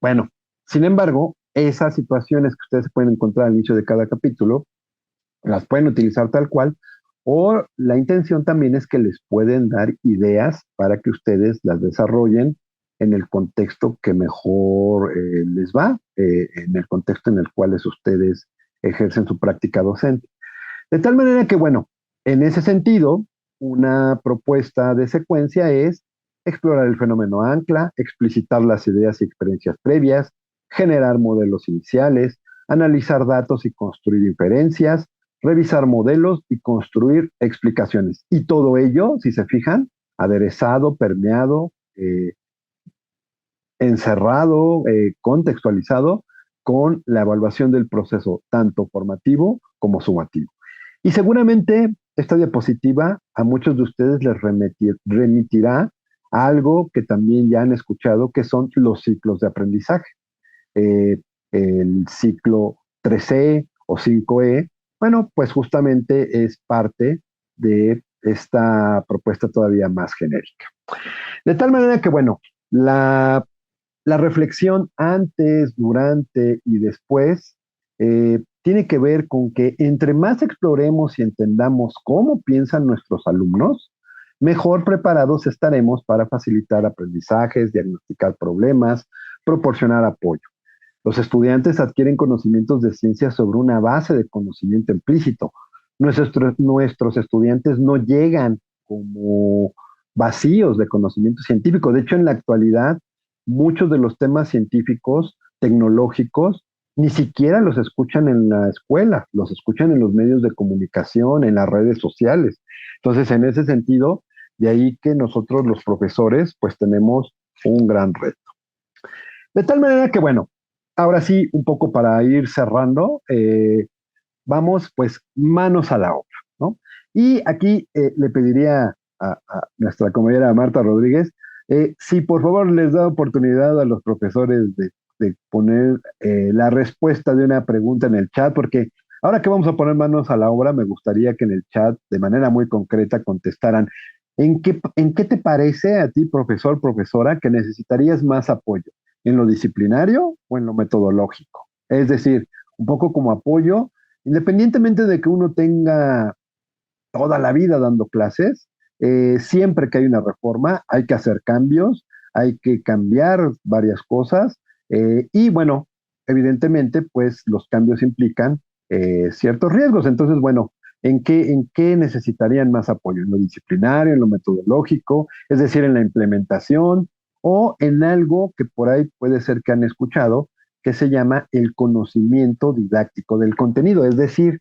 Bueno, sin embargo, esas situaciones que ustedes se pueden encontrar al inicio de cada capítulo, las pueden utilizar tal cual, o la intención también es que les pueden dar ideas para que ustedes las desarrollen en el contexto que mejor les va, en el contexto en el cual ustedes ejercen su práctica docente. De tal manera que, bueno, en ese sentido, una propuesta de secuencia es explorar el fenómeno ancla, explicitar las ideas y experiencias previas, generar modelos iniciales, analizar datos y construir inferencias, revisar modelos y construir explicaciones. Y todo ello, si se fijan, aderezado, permeado, encerrado, contextualizado con la evaluación del proceso, tanto formativo como sumativo. Y seguramente esta diapositiva a muchos de ustedes les remitirá a algo que también ya han escuchado, que son los ciclos de aprendizaje. El ciclo 3E o 5E, bueno, pues justamente es parte de esta propuesta todavía más genérica. De tal manera que, bueno, la reflexión antes, durante y después tiene que ver con que entre más exploremos y entendamos cómo piensan nuestros alumnos, mejor preparados estaremos para facilitar aprendizajes, diagnosticar problemas, proporcionar apoyo. Los estudiantes adquieren conocimientos de ciencia sobre una base de conocimiento implícito. Nuestros estudiantes no llegan como vacíos de conocimiento científico. De hecho, en la actualidad, muchos de los temas científicos, tecnológicos, ni siquiera los escuchan en la escuela, los escuchan en los medios de comunicación, en las redes sociales. Entonces, en ese sentido, de ahí que nosotros los profesores, pues tenemos un gran reto. De tal manera que, bueno, ahora sí, un poco para ir cerrando, vamos pues manos a la obra, ¿no? Y aquí le pediría a nuestra compañera Marta Rodríguez, si por favor les da oportunidad a los profesores de poner la respuesta de una pregunta en el chat, porque ahora que vamos a poner manos a la obra, me gustaría que en el chat, de manera muy concreta, contestaran, ¿en qué te parece a ti, profesor, profesora, que necesitarías más apoyo? ¿En lo disciplinario o en lo metodológico? Es decir, un poco como apoyo, independientemente de que uno tenga toda la vida dando clases, siempre que hay una reforma hay que hacer cambios, hay que cambiar varias cosas y bueno, evidentemente pues los cambios implican ciertos riesgos. Entonces, bueno, ¿en qué necesitarían más apoyo? ¿En lo disciplinario, en lo metodológico, es decir, en la implementación o en algo que por ahí puede ser que han escuchado, que se llama el conocimiento didáctico del contenido? Es decir,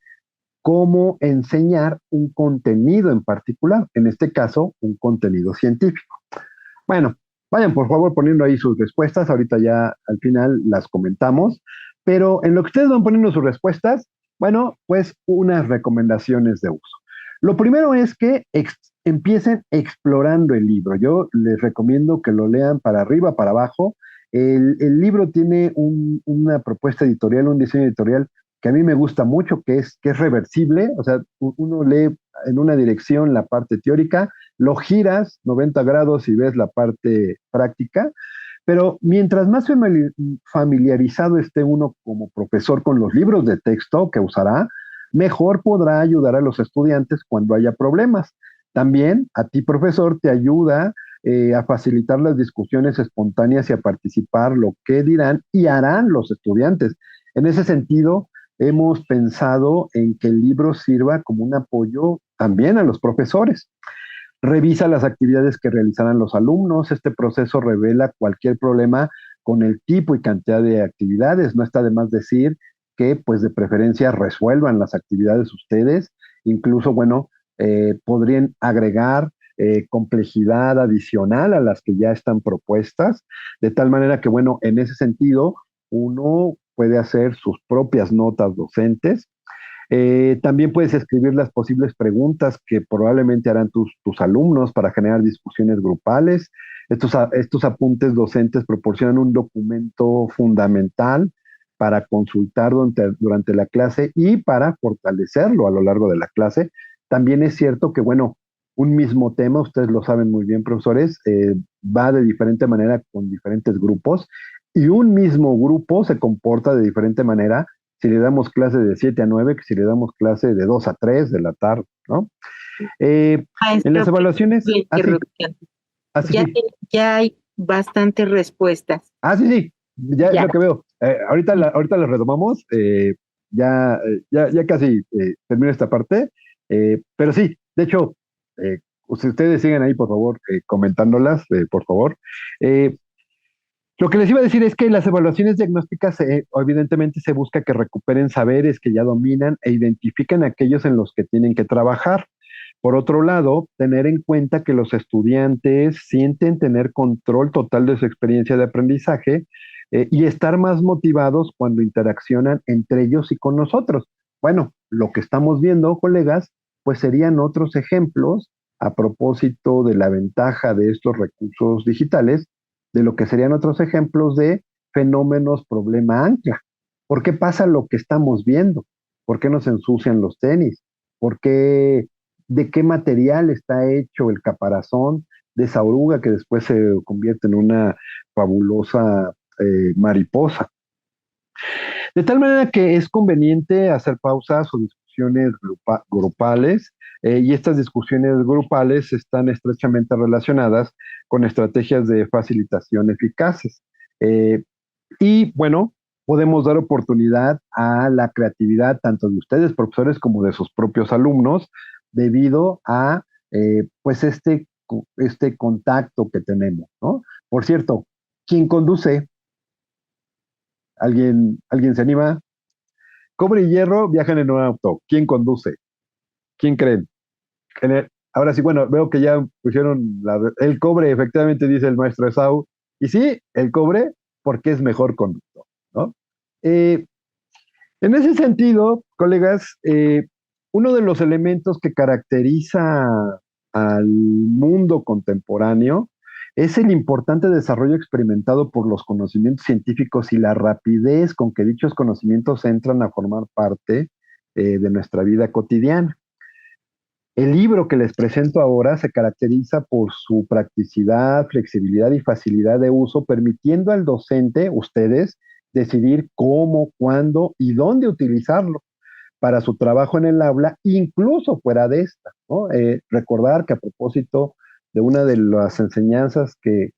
cómo enseñar un contenido en particular, en este caso, un contenido científico. Bueno, vayan por favor poniendo ahí sus respuestas, ahorita ya al final las comentamos, pero en lo que ustedes van poniendo sus respuestas, bueno, pues unas recomendaciones de uso. Lo primero es que empiecen explorando el libro. Yo les recomiendo que lo lean para arriba, para abajo. El libro tiene una propuesta editorial, un diseño editorial que a mí me gusta mucho, que es reversible. O sea, uno lee en una dirección la parte teórica, lo giras 90 grados y ves la parte práctica, pero mientras más familiarizado esté uno como profesor con los libros de texto que usará, mejor podrá ayudar a los estudiantes cuando haya problemas. También a ti, profesor, te ayuda a facilitar las discusiones espontáneas y a participar lo que dirán y harán los estudiantes. En ese sentido, hemos pensado en que el libro sirva como un apoyo también a los profesores. Revisa las actividades que realizarán los alumnos. Este proceso revela cualquier problema con el tipo y cantidad de actividades. No está de más decir que, pues, de preferencia resuelvan las actividades ustedes. Incluso, bueno, podrían agregar complejidad adicional a las que ya están propuestas, de tal manera que, bueno, en ese sentido, uno puede hacer sus propias notas docentes. También puedes escribir las posibles preguntas que probablemente harán tus alumnos para generar discusiones grupales. Estos apuntes docentes proporcionan un documento fundamental para consultar durante la clase y para fortalecerlo a lo largo de la clase. También es cierto que, bueno, un mismo tema, ustedes lo saben muy bien, profesores, va de diferente manera con diferentes grupos y un mismo grupo se comporta de diferente manera si le damos clase de 7 a 9 que si le damos clase de 2 a 3 de la tarde, ¿no? En las evaluaciones... Ya hay bastantes respuestas. Sí, sí, ya es lo que veo. Ahorita las retomamos, ya casi termino esta parte, pero sí, de hecho, si ustedes siguen ahí, por favor, comentándolas, por favor. Lo que les iba a decir es que las evaluaciones diagnósticas, evidentemente, se busca que recuperen saberes que ya dominan e identifiquen aquellos en los que tienen que trabajar. Por otro lado, tener en cuenta que los estudiantes sienten tener control total de su experiencia de aprendizaje y estar más motivados cuando interaccionan entre ellos y con nosotros. Bueno, lo que estamos viendo, colegas, pues serían otros ejemplos a propósito de la ventaja de estos recursos digitales, de lo que serían otros ejemplos de fenómenos problema ancla. ¿Por qué pasa lo que estamos viendo? ¿Por qué nos ensucian los tenis? ¿Por qué, de qué material está hecho el caparazón de esa oruga que después se convierte en una fabulosa mariposa? De tal manera que es conveniente hacer pausas o discusiones grupales, y estas discusiones grupales están estrechamente relacionadas con estrategias de facilitación eficaces. Eh, y bueno, podemos dar oportunidad a la creatividad tanto de ustedes, profesores, como de sus propios alumnos, debido a pues este contacto que tenemos, ¿no? Por cierto, ¿quién conduce? ¿Alguien se anima? Cobre y hierro viajan en un auto. ¿Quién conduce? ¿Quién creen? Ahora sí, bueno, veo que ya pusieron el cobre, efectivamente, dice el maestro Esau. Y sí, el cobre, porque es mejor conductor, ¿no? Eh, en ese sentido, colegas, uno de los elementos que caracteriza al mundo contemporáneo es el importante desarrollo experimentado por los conocimientos científicos y la rapidez con que dichos conocimientos entran a formar parte de nuestra vida cotidiana. El libro que les presento ahora se caracteriza por su practicidad, flexibilidad y facilidad de uso, permitiendo al docente, ustedes, decidir cómo, cuándo y dónde utilizarlo para su trabajo en el aula, incluso fuera de esta, ¿no? Recordar que a propósito de una de las enseñanzas de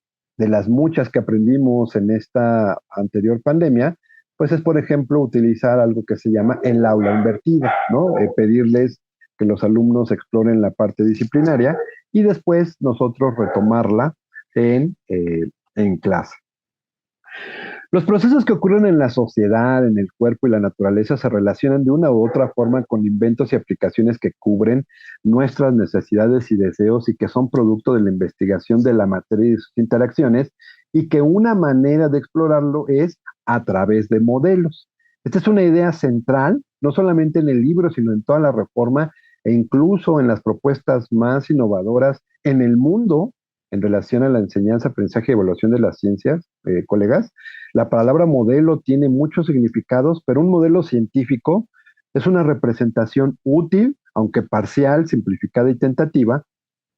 las muchas que aprendimos en esta anterior pandemia, pues es, por ejemplo, utilizar algo que se llama el aula invertida, ¿no? Pedirles que los alumnos exploren la parte disciplinaria y después nosotros retomarla en clase. Los procesos que ocurren en la sociedad, en el cuerpo y la naturaleza se relacionan de una u otra forma con inventos y aplicaciones que cubren nuestras necesidades y deseos y que son producto de la investigación de la materia y de sus interacciones, y que una manera de explorarlo es a través de modelos. Esta es una idea central, no solamente en el libro, sino en toda la reforma e incluso en las propuestas más innovadoras en el mundo en relación a la enseñanza, aprendizaje y evaluación de las ciencias, colegas. La palabra modelo tiene muchos significados, pero un modelo científico es una representación útil, aunque parcial, simplificada y tentativa,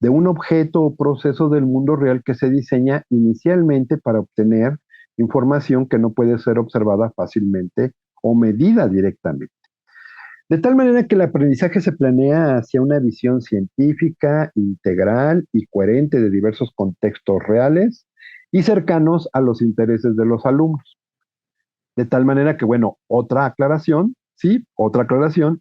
de un objeto o proceso del mundo real que se diseña inicialmente para obtener información que no puede ser observada fácilmente o medida directamente. De tal manera que el aprendizaje se planea hacia una visión científica, integral y coherente de diversos contextos reales y cercanos a los intereses de los alumnos. De tal manera que, bueno, otra aclaración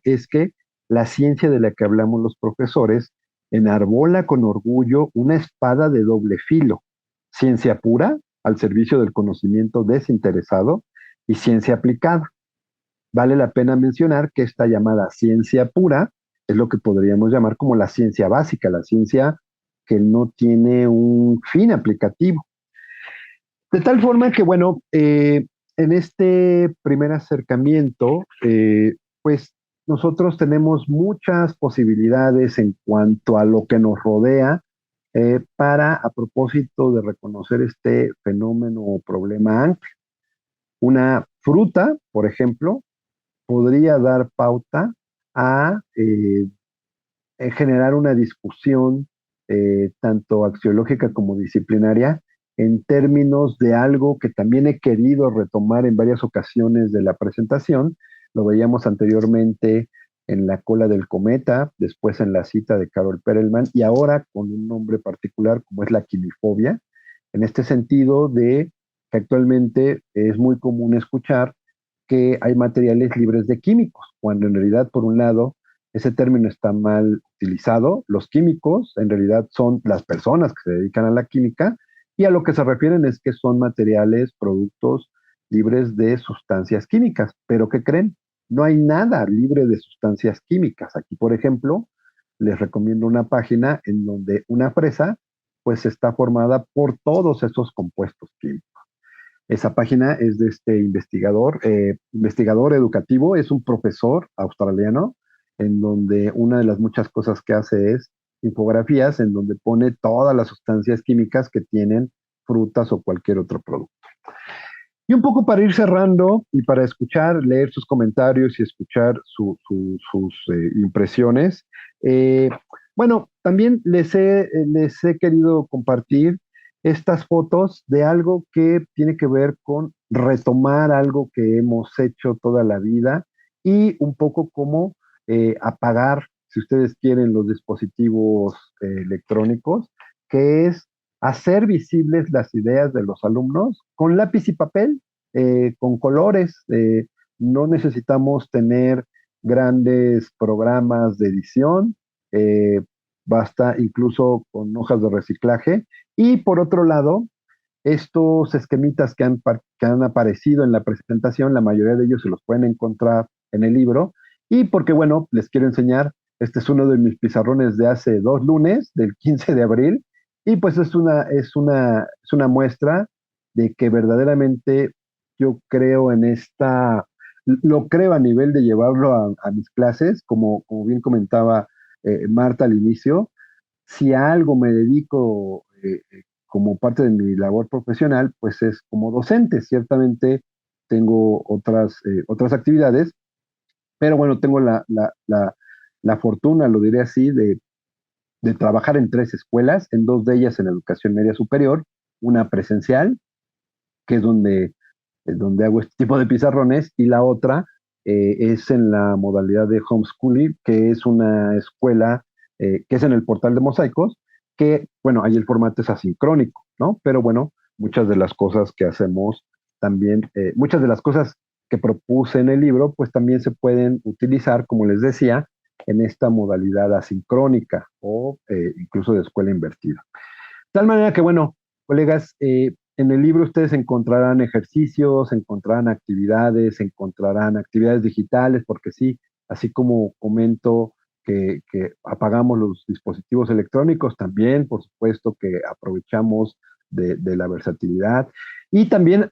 es que la ciencia de la que hablamos los profesores enarbola con orgullo una espada de doble filo: ciencia pura al servicio del conocimiento desinteresado y ciencia aplicada. Vale la pena mencionar que esta llamada ciencia pura es lo que podríamos llamar como la ciencia básica, la ciencia que no tiene un fin aplicativo. De tal forma que, bueno, en este primer acercamiento, pues nosotros tenemos muchas posibilidades en cuanto a lo que nos rodea, para, a propósito de reconocer este fenómeno o problema ancla. Una fruta, por ejemplo, podría dar pauta a generar una discusión tanto axiológica como disciplinaria en términos de algo que también he querido retomar en varias ocasiones de la presentación. Lo veíamos anteriormente en La cola del cometa, después en La cita de Carol Perelman, y ahora con un nombre particular como es la quimifobia, en este sentido de que actualmente es muy común escuchar que hay materiales libres de químicos, cuando en realidad, por un lado, ese término está mal utilizado. Los químicos en realidad son las personas que se dedican a la química, y a lo que se refieren es que son materiales, productos libres de sustancias químicas. Pero ¿qué creen? No hay nada libre de sustancias químicas. Aquí, por ejemplo, les recomiendo una página en donde una fresa pues está formada por todos esos compuestos químicos. Esa página es de este investigador educativo, es un profesor australiano, en donde una de las muchas cosas que hace es infografías, en donde pone todas las sustancias químicas que tienen frutas o cualquier otro producto. Y un poco para ir cerrando y para escuchar, leer sus comentarios y escuchar sus impresiones. eh, bueno, también les he querido compartir estas fotos de algo que tiene que ver con retomar algo que hemos hecho toda la vida y un poco como apagar, si ustedes quieren, los dispositivos electrónicos, que es hacer visibles las ideas de los alumnos con lápiz y papel, con colores. No necesitamos tener grandes programas de edición, eh, basta incluso con hojas de reciclaje. Y por otro lado, estos esquemitas que han aparecido en la presentación, la mayoría de ellos se los pueden encontrar en el libro. Y porque, bueno, les quiero enseñar, este es uno de mis pizarrones de hace 2 lunes, del 15 de abril, y pues es una muestra de que verdaderamente yo creo en lo creo a nivel de llevarlo a mis clases, como bien comentaba Marta al inicio. Si a algo me dedico como parte de mi labor profesional, pues es como docente. Ciertamente tengo otras actividades, pero bueno, tengo la fortuna, lo diré así, de trabajar en 3 escuelas, en 2 de ellas en educación media superior, una presencial, que es donde hago este tipo de pizarrones, y la otra es en la modalidad de homeschooling, que es una escuela que es en el portal de Mosaicos, que, bueno, ahí el formato es asincrónico, ¿no? Pero bueno, muchas de las cosas que hacemos también, muchas de las cosas que propuse en el libro, pues también se pueden utilizar, como les decía, en esta modalidad asincrónica o incluso de escuela invertida. De tal manera que, bueno, colegas, en el libro ustedes encontrarán ejercicios, encontrarán actividades digitales, porque sí, así como comento que apagamos los dispositivos electrónicos, también, por supuesto, que aprovechamos de la versatilidad. Y también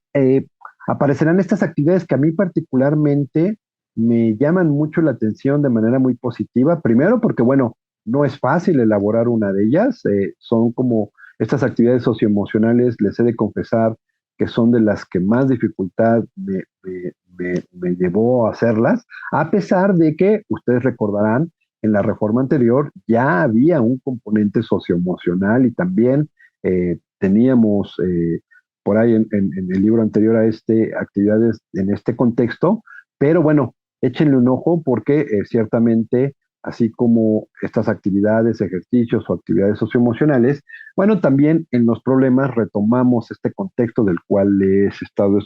aparecerán estas actividades que a mí particularmente me llaman mucho la atención de manera muy positiva. Primero, porque, bueno, no es fácil elaborar una de ellas, son como estas actividades socioemocionales, les he de confesar que son de las que más dificultad me llevó a hacerlas, a pesar de que ustedes recordarán, en la reforma anterior ya había un componente socioemocional y también teníamos por ahí en el libro anterior a este, actividades en este contexto, pero bueno, échenle un ojo porque ciertamente, así como estas actividades, ejercicios o actividades socioemocionales, bueno, también en los problemas retomamos este contexto del cual les he estado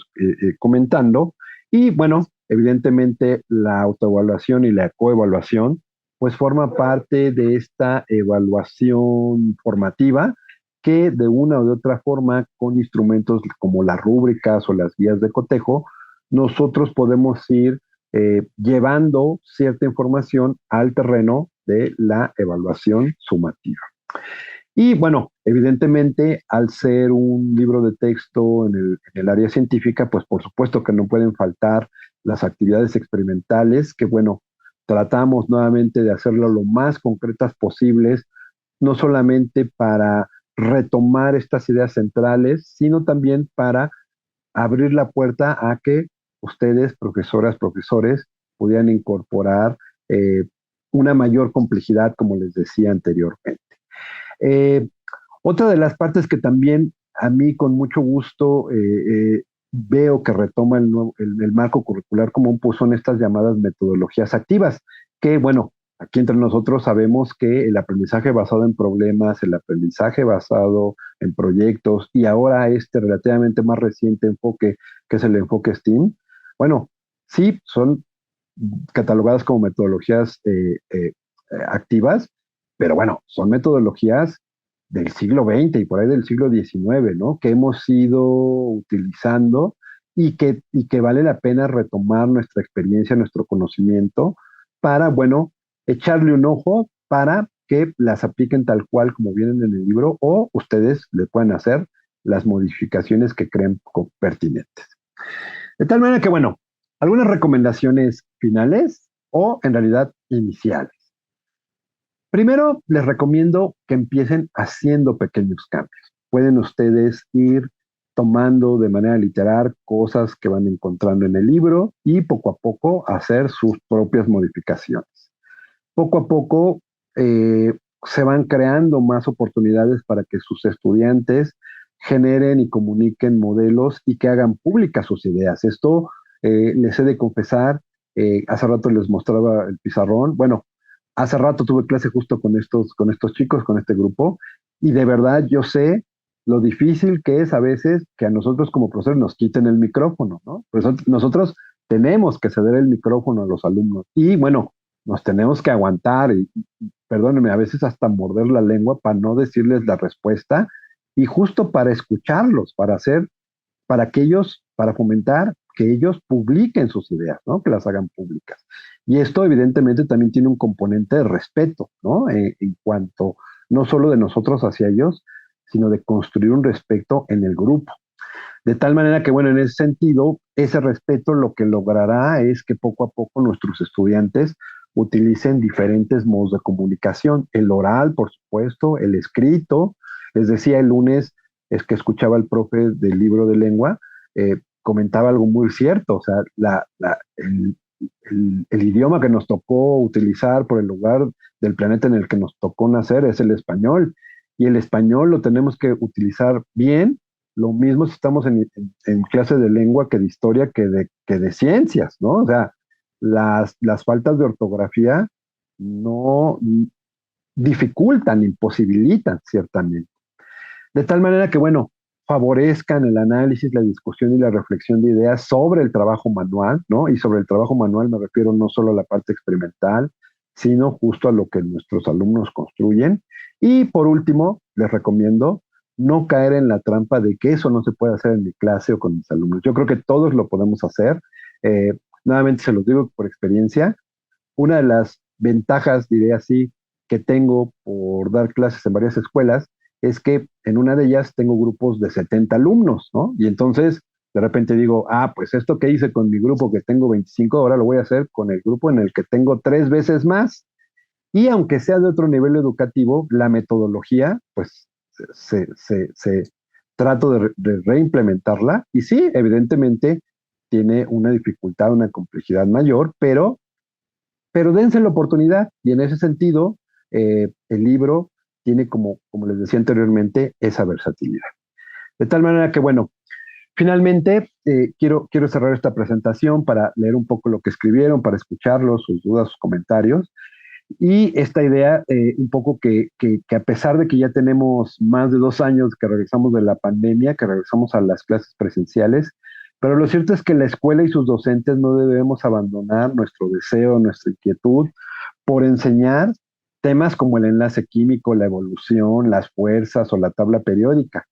comentando. Y bueno, evidentemente la autoevaluación y la coevaluación pues forma parte de esta evaluación formativa que de una o de otra forma, con instrumentos como las rúbricas o las guías de cotejo, nosotros podemos ir llevando cierta información al terreno de la evaluación sumativa. Y bueno, evidentemente, al ser un libro de texto en el área científica, pues por supuesto que no pueden faltar las actividades experimentales, que bueno, tratamos nuevamente de hacerlo lo más concretas posibles, no solamente para retomar estas ideas centrales, sino también para abrir la puerta a que ustedes, profesoras, profesores, pudieran incorporar una mayor complejidad, como les decía anteriormente. Eh, Otra de las partes que también a mí con mucho gusto veo que retoma el marco curricular común, pues son estas llamadas metodologías activas, que bueno, aquí entre nosotros sabemos que el aprendizaje basado en problemas, el aprendizaje basado en proyectos y ahora este relativamente más reciente enfoque, que es el enfoque STEAM, bueno, sí, son catalogadas como metodologías activas, pero bueno, son metodologías del siglo XX y por ahí del siglo XIX, ¿no? Que hemos ido utilizando y que vale la pena retomar nuestra experiencia, nuestro conocimiento para, bueno, echarle un ojo para que las apliquen tal cual como vienen en el libro o ustedes le pueden hacer las modificaciones que creen pertinentes. De tal manera que, bueno, algunas recomendaciones finales o en realidad iniciales. Primero, les recomiendo que empiecen haciendo pequeños cambios. Pueden ustedes ir tomando de manera literal cosas que van encontrando en el libro y poco a poco hacer sus propias modificaciones. Poco a poco se van creando más oportunidades para que sus estudiantes generen y comuniquen modelos y que hagan públicas sus ideas. Esto les he de confesar, hace rato les mostraba el pizarrón. Bueno, hace rato tuve clase justo con estos chicos, con este grupo, y de verdad yo sé lo difícil que es a veces que a nosotros como profesores nos quiten el micrófono, ¿no? Pues nosotros tenemos que ceder el micrófono a los alumnos y bueno, nos tenemos que aguantar y perdónenme, a veces hasta morder la lengua para no decirles la respuesta y justo para escucharlos, para fomentar que ellos publiquen sus ideas, ¿no? Que las hagan públicas. Y esto evidentemente también tiene un componente de respeto, ¿no? En cuanto no solo de nosotros hacia ellos, sino de construir un respeto en el grupo. De tal manera que, bueno, en ese sentido, ese respeto lo que logrará es que poco a poco nuestros estudiantes utilicen diferentes modos de comunicación, el oral, por supuesto, el escrito. Les decía el lunes, es que escuchaba al profe del libro de lengua, comentaba algo muy cierto, o sea, el idioma que nos tocó utilizar por el lugar del planeta en el que nos tocó nacer es el español, y el español lo tenemos que utilizar bien, lo mismo si estamos en clase de lengua que de historia que de ciencias, ¿no? O sea, las faltas de ortografía no dificultan, imposibilitan ciertamente. De tal manera que, bueno, favorezcan el análisis, la discusión y la reflexión de ideas sobre el trabajo manual, ¿no? Y sobre el trabajo manual me refiero no solo a la parte experimental, sino justo a lo que nuestros alumnos construyen. Y por último, les recomiendo no caer en la trampa de que eso no se puede hacer en mi clase o con mis alumnos. Yo creo que todos lo podemos hacer. Nuevamente se los digo por experiencia. Una de las ventajas, diré así, que tengo por dar clases en varias escuelas es que en una de ellas tengo grupos de 70 alumnos, ¿no? Y entonces de repente digo, pues esto que hice con mi grupo que tengo 25, ahora lo voy a hacer con el grupo en el que tengo 3 veces más. Y aunque sea de otro nivel educativo, la metodología, pues se trato de reimplementarla. Y sí, evidentemente tiene una dificultad, una complejidad mayor, pero dense la oportunidad. Y en ese sentido, el libro tiene como les decía anteriormente, esa versatilidad. De tal manera que, bueno, finalmente quiero cerrar esta presentación para leer un poco lo que escribieron, para escucharlos, sus dudas, sus comentarios. Y esta idea, un poco que a pesar de que ya tenemos más de 2 años que regresamos de la pandemia, que regresamos a las clases presenciales, pero lo cierto es que la escuela y sus docentes no debemos abandonar nuestro deseo, nuestra inquietud por enseñar temas como el enlace químico, la evolución, las fuerzas o la tabla periódica.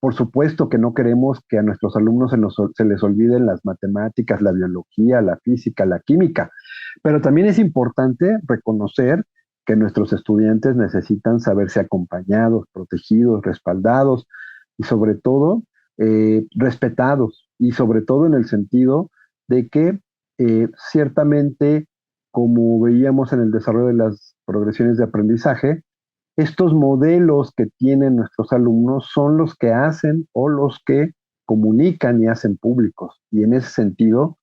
Por supuesto que no queremos que a nuestros alumnos se les olviden las matemáticas, la biología, la física, la química, pero también es importante reconocer que nuestros estudiantes necesitan saberse acompañados, protegidos, respaldados y sobre todo respetados, y sobre todo en el sentido de que ciertamente, como veíamos en el desarrollo de las progresiones de aprendizaje, estos modelos que tienen nuestros alumnos son los que hacen o los que comunican y hacen públicos. Y en ese sentido,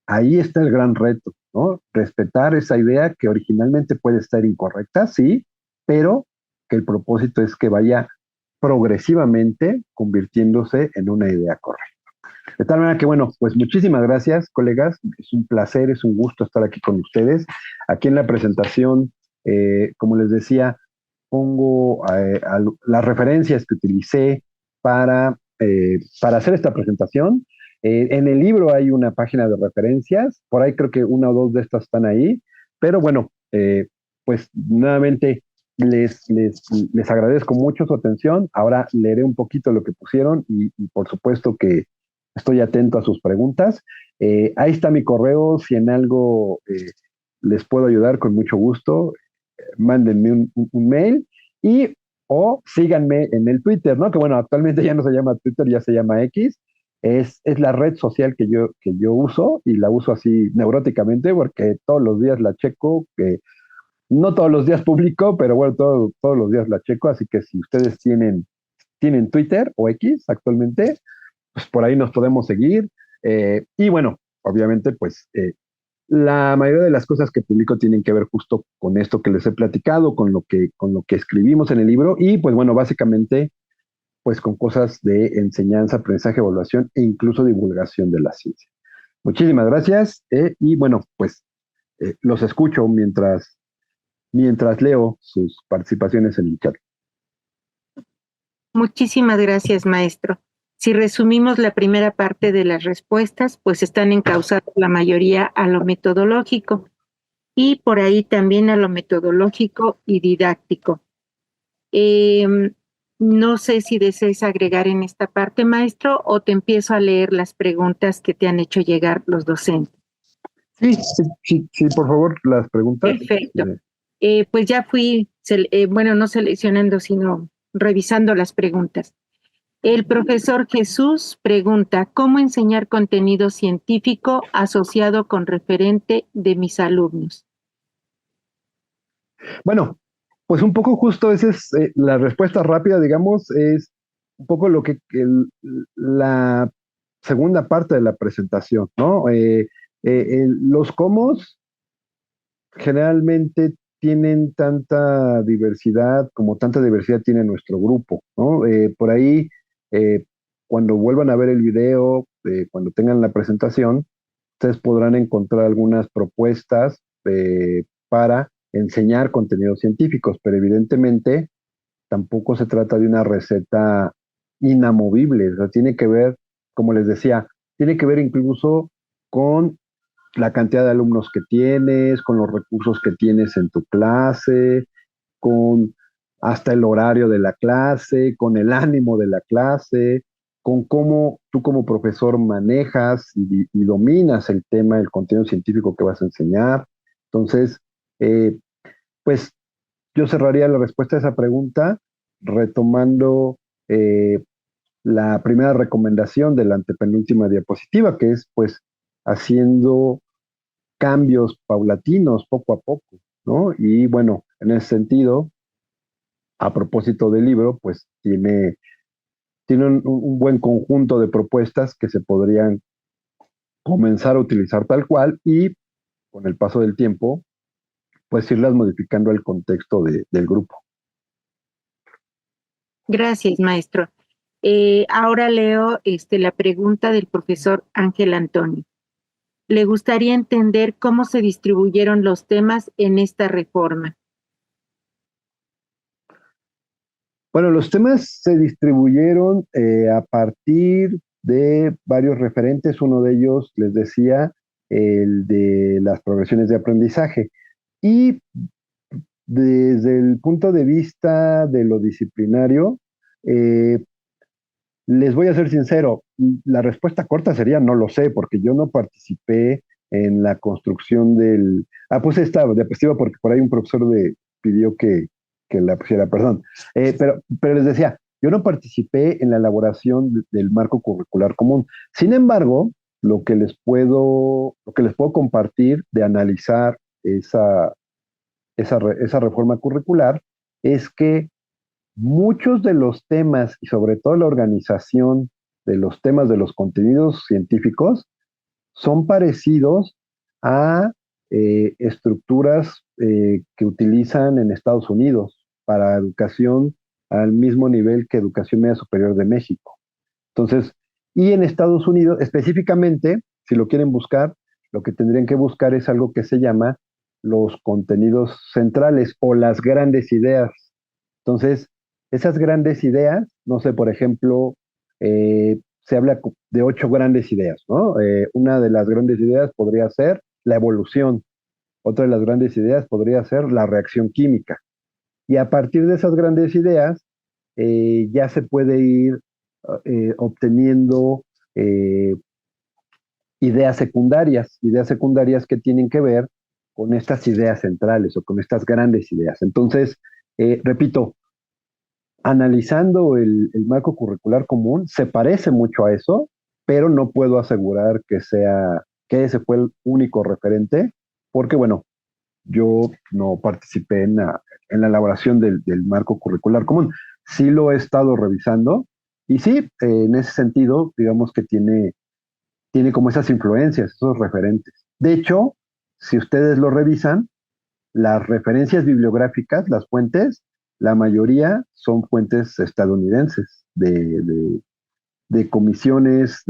ahí está el gran reto, ¿no? Respetar esa idea que originalmente puede estar incorrecta, sí, pero que el propósito es que vaya progresivamente convirtiéndose en una idea correcta. De tal manera que, bueno, pues muchísimas gracias, colegas. Es un placer, es un gusto estar aquí con ustedes. Aquí en la presentación, como les decía, pongo las referencias que utilicé para hacer esta presentación. En el libro hay una página de referencias, por ahí creo que 1 o 2 de estas están ahí, pero bueno, pues nuevamente les agradezco mucho su atención. Ahora leeré un poquito lo que pusieron y por supuesto que estoy atento a sus preguntas. Ahí está mi correo, si en algo les puedo ayudar con mucho gusto, mándenme un mail. Y o síganme en el Twitter, ¿no? Que bueno, actualmente ya no se llama Twitter, ya se llama X. Es la red social que yo uso y la uso así neuróticamente porque todos los días la checo, que no todos los días publico, pero bueno, todos los días la checo, así que si ustedes tienen Twitter o X actualmente, pues por ahí nos podemos seguir. Y bueno, obviamente, pues la mayoría de las cosas que publico tienen que ver justo con esto que les he platicado, con lo que escribimos en el libro y pues bueno, básicamente pues con cosas de enseñanza, aprendizaje, evaluación e incluso divulgación de la ciencia. Muchísimas gracias y bueno, pues los escucho mientras leo sus participaciones en el chat. Muchísimas gracias, maestro. Si resumimos la primera parte de las respuestas, pues están encausadas la mayoría a lo metodológico y por ahí también a lo metodológico y didáctico. No sé si desees agregar en esta parte, maestro, o te empiezo a leer las preguntas que te han hecho llegar los docentes. Sí, por favor, las preguntas. Perfecto. Pues ya fui, no seleccionando, sino revisando las preguntas. El profesor Jesús pregunta, ¿cómo enseñar contenido científico asociado con referente de mis alumnos? Bueno, pues un poco justo esa es la respuesta rápida, digamos, es un poco lo que la segunda parte de la presentación, ¿no? Los cómo generalmente tienen tanta diversidad como tanta diversidad tiene nuestro grupo, ¿no? Por ahí, cuando vuelvan a ver el video, cuando tengan la presentación, ustedes podrán encontrar algunas propuestas para enseñar contenidos científicos, pero evidentemente tampoco se trata de una receta inamovible, o sea, tiene que ver, como les decía, tiene que ver incluso con la cantidad de alumnos que tienes, con los recursos que tienes en tu clase, con hasta el horario de la clase, con el ánimo de la clase, con cómo tú como profesor manejas y dominas el tema del contenido científico que vas a enseñar. Entonces, pues yo cerraría la respuesta a esa pregunta retomando la primera recomendación de la antepenúltima diapositiva, que es pues haciendo cambios paulatinos poco a poco, ¿no? Y bueno, en ese sentido, a propósito del libro, pues tiene un buen conjunto de propuestas que se podrían comenzar a utilizar tal cual y con el paso del tiempo, pues irlas modificando el contexto del grupo. Gracias, maestro. Ahora leo la pregunta del profesor Ángel Antonio. Le gustaría entender cómo se distribuyeron los temas en esta reforma. Bueno, los temas se distribuyeron a partir de varios referentes. Uno de ellos, les decía, el de las progresiones de aprendizaje. Y desde el punto de vista de lo disciplinario, les voy a ser sincero, la respuesta corta sería no lo sé, porque yo no participé en la construcción del... pues esta diapositiva, porque por ahí un profesor pidió que la pusiera, perdón. Pero les decía, yo no participé en la elaboración del marco curricular común. Sin embargo, lo que les puedo compartir de analizar esa reforma curricular es que muchos de los temas y sobre todo la organización de los temas de los contenidos científicos son parecidos a estructuras que utilizan en Estados Unidos para educación al mismo nivel que Educación Media Superior de México. Entonces, y en Estados Unidos específicamente, si lo quieren buscar, lo que tendrían que buscar es algo que se llama los contenidos centrales o las grandes ideas. Entonces, esas grandes ideas, no sé, por ejemplo, se habla de 8 grandes ideas, ¿no? Una de las grandes ideas podría ser la evolución, otra de las grandes ideas podría ser la reacción química. Y a partir de esas grandes ideas, ya se puede ir obteniendo ideas secundarias que tienen que ver con estas ideas centrales o con estas grandes ideas. Entonces, repito, analizando el marco curricular común, se parece mucho a eso, pero no puedo asegurar que ese fue el único referente, porque bueno, yo no participé en la elaboración del marco curricular común. Sí lo he estado revisando y sí, en ese sentido, digamos que tiene como esas influencias, esos referentes. De hecho, si ustedes lo revisan, las referencias bibliográficas, las fuentes, la mayoría son fuentes estadounidenses, de comisiones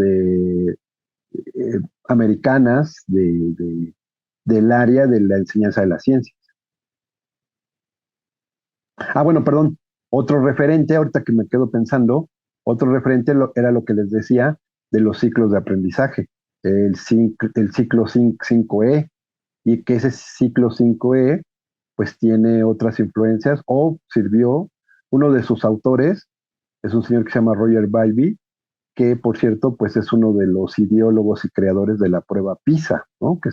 americanas del área de la enseñanza de la ciencia. Ah, bueno, perdón, otro referente, ahorita que me quedo pensando, otro referente era lo que les decía de los ciclos de aprendizaje, el ciclo 5E, y que ese ciclo 5E pues tiene otras influencias o sirvió, uno de sus autores es un señor que se llama Roger Bybee, que por cierto pues es uno de los ideólogos y creadores de la prueba PISA, ¿no? Que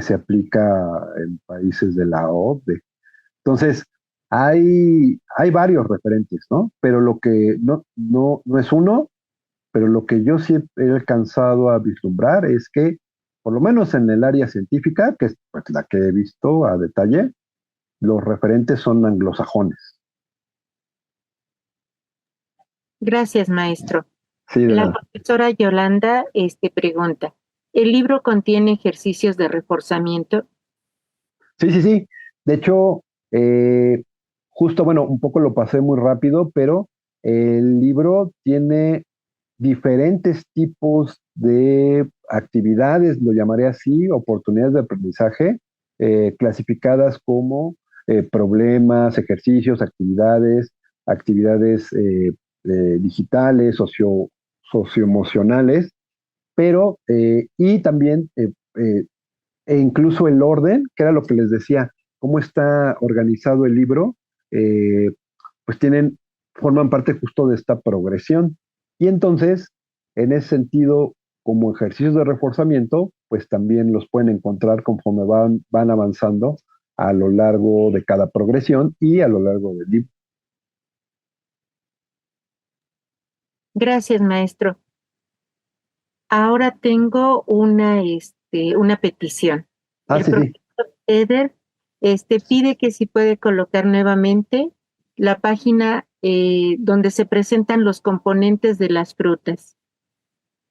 se aplica en países de la OCDE. Entonces, hay varios referentes, ¿no? Pero lo que no es uno, pero lo que yo sí he alcanzado a vislumbrar es que, por lo menos en el área científica, que es pues, la que he visto a detalle, los referentes son anglosajones. Gracias, maestro. Sí, de La nada. profesora Yolanda pregunta, ¿el libro contiene ejercicios de reforzamiento? Sí, sí, sí. De hecho, eh, justo, bueno, un poco lo pasé muy rápido, pero el libro tiene diferentes tipos de actividades, lo llamaré así, oportunidades de aprendizaje, clasificadas como problemas, ejercicios, actividades digitales, socioemocionales, pero, y también e incluso el orden, que era lo que les decía, cómo está organizado el libro, eh, pues forman parte justo de esta progresión. Y entonces, en ese sentido, como ejercicios de reforzamiento, pues también los pueden encontrar conforme van avanzando a lo largo de cada progresión y a lo largo del libro. Gracias, maestro. Ahora tengo una petición. Ah, El sí, sí. profesor Eder pide que si puede colocar nuevamente la página donde se presentan los componentes de las frutas.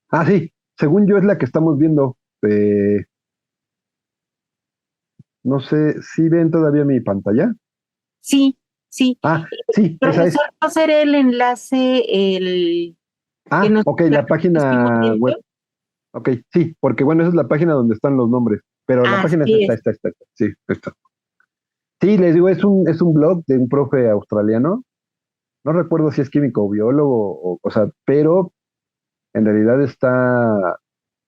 Ah, sí. Según yo es la que estamos viendo. No sé si ven todavía mi pantalla. Sí, sí. Ah, sí, esa Profesor, es. ¿no será el enlace que Ah, nos ok, la estamos página viendo? web. Ok, sí, porque bueno, esa es la página donde están los nombres, pero la página es Así esta, es. esta, esta, esta. Sí, esta. Sí, les digo, es un blog de un profe australiano. No recuerdo si es químico o biólogo, o sea, pero en realidad está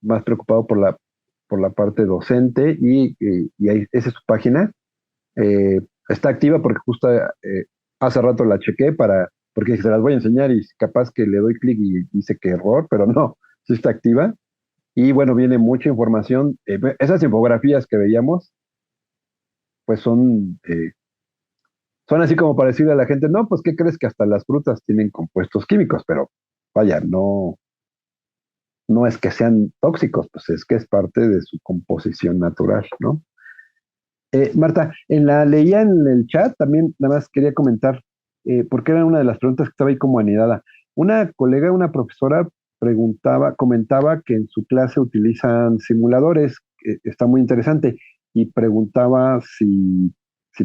más preocupado por la parte docente y esa es su página. Está activa porque justo hace rato la chequé porque se las voy a enseñar y capaz que le doy clic y dice que error, pero no, sí está activa. Y bueno, viene mucha información. Esas infografías que veíamos, pues son así como para decirle a la gente, no, pues ¿qué crees que hasta las frutas tienen compuestos químicos? Pero vaya, no es que sean tóxicos, pues es que es parte de su composición natural, ¿no? Marta, leía en el chat, también nada más quería comentar, porque era una de las preguntas que estaba ahí como anidada. Una colega, una profesora, comentaba que en su clase utilizan simuladores, está muy interesante, y preguntaba si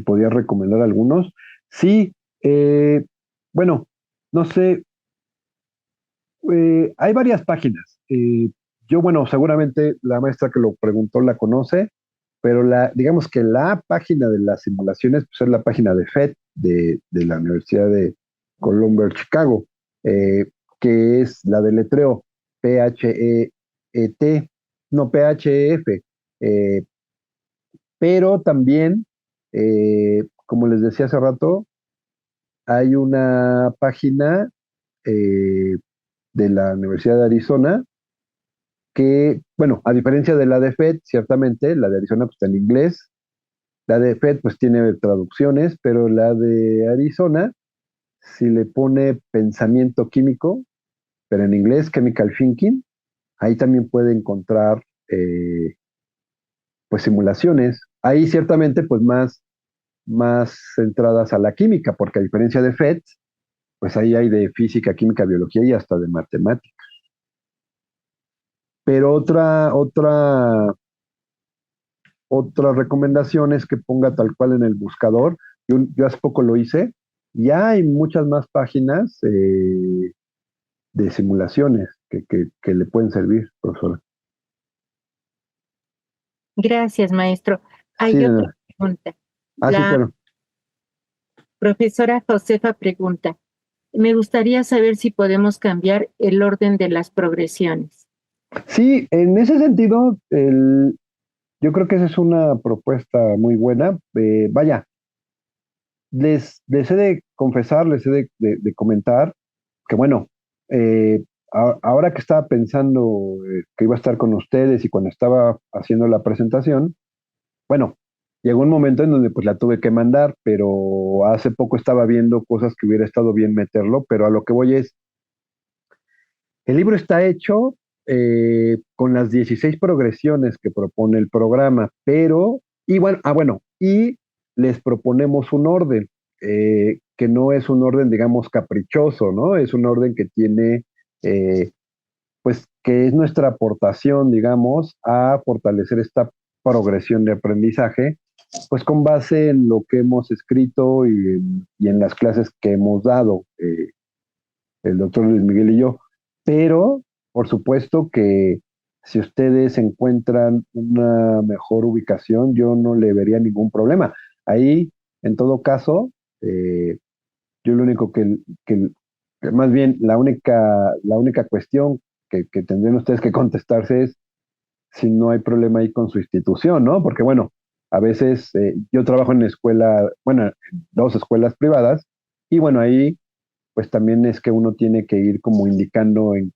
podía recomendar algunos. Sí, bueno, no sé, hay varias páginas. Yo, bueno, seguramente la maestra que lo preguntó la conoce, pero digamos que la página de las simulaciones pues, es la página de FED, de la Universidad de Columbia, Chicago, eh, que es la de letreo PHET, no PHEF, eh, pero también, como les decía hace rato, hay una página eh, de la Universidad de Arizona que, bueno, a diferencia de la de FED, ciertamente, la de Arizona pues, está en inglés, la de FED pues tiene traducciones, pero la de Arizona si le pone pensamiento químico, pero en inglés chemical thinking, ahí también puede encontrar pues simulaciones. Ahí ciertamente pues más centradas a la química, porque a diferencia de FET, pues ahí hay de física, química, biología y hasta de matemática. Pero otra recomendación es que ponga tal cual en el buscador. Yo hace poco lo hice. Ya hay muchas más páginas de simulaciones que le pueden servir, profesora. Gracias, maestro. Sí, Hay otra pregunta. sí, La claro. profesora Josefa pregunta, me gustaría saber si podemos cambiar el orden de las progresiones. Sí, en ese sentido, yo creo que esa es una propuesta muy buena. Vaya, les he de confesar, les he de comentar que bueno, ahora que estaba pensando que iba a estar con ustedes y cuando estaba haciendo la presentación, bueno, llegó un momento en donde pues la tuve que mandar, pero hace poco estaba viendo cosas que hubiera estado bien meterlo, pero a lo que voy es, el libro está hecho con las 16 progresiones que propone el programa, pero, y bueno, y les proponemos un orden, que no es un orden, digamos, caprichoso, ¿no? Es un orden que tiene, pues, que es nuestra aportación, digamos, a fortalecer esta progresión de aprendizaje, pues con base en lo que hemos escrito y en las clases que hemos dado, el doctor Luis Miguel y yo. Pero, por supuesto que si ustedes encuentran una mejor ubicación, yo no le vería ningún problema. Ahí, en todo caso, yo lo único que más bien la única cuestión que tendrían ustedes que contestarse es si no hay problema ahí con su institución, ¿no? Porque bueno, a veces yo trabajo en escuela, bueno, en dos escuelas privadas, y bueno, ahí pues también es que uno tiene que ir como indicando en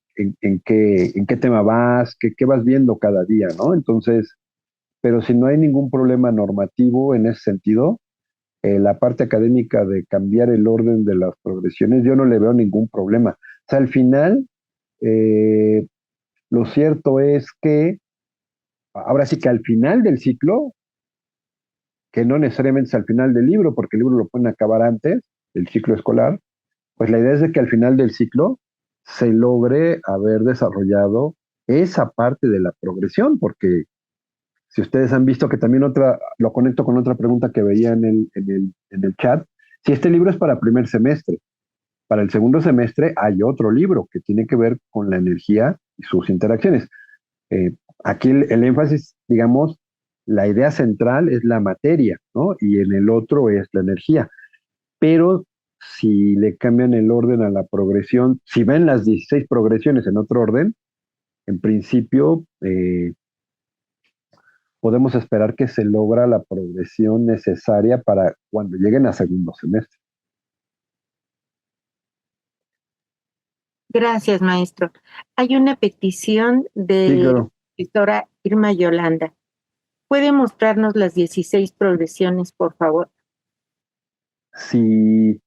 qué tema vas, qué vas viendo cada día, ¿no? Entonces, pero si no hay ningún problema normativo en ese sentido, la parte académica de cambiar el orden de las progresiones, yo no le veo ningún problema. O sea, al final, eh, lo cierto es que, ahora sí que al final del ciclo, que no necesariamente es al final del libro, porque el libro lo pueden acabar antes del ciclo escolar, pues la idea es de que al final del ciclo se logre haber desarrollado esa parte de la progresión, porque si ustedes han visto que también lo conecto con otra pregunta que veía en el chat, si este libro es para primer semestre, para el segundo semestre hay otro libro que tiene que ver con la energía y sus interacciones. Aquí el énfasis, digamos, la idea central es la materia, ¿no? Y en el otro es la energía. Pero si le cambian el orden a la progresión, si ven las 16 progresiones en otro orden, en principio podemos esperar que se logra la progresión necesaria para cuando lleguen a segundo semestre. Gracias, maestro. Hay una petición Sí, de la claro. profesora Irma Yolanda. ¿Puede mostrarnos las 16 progresiones, por favor? Si,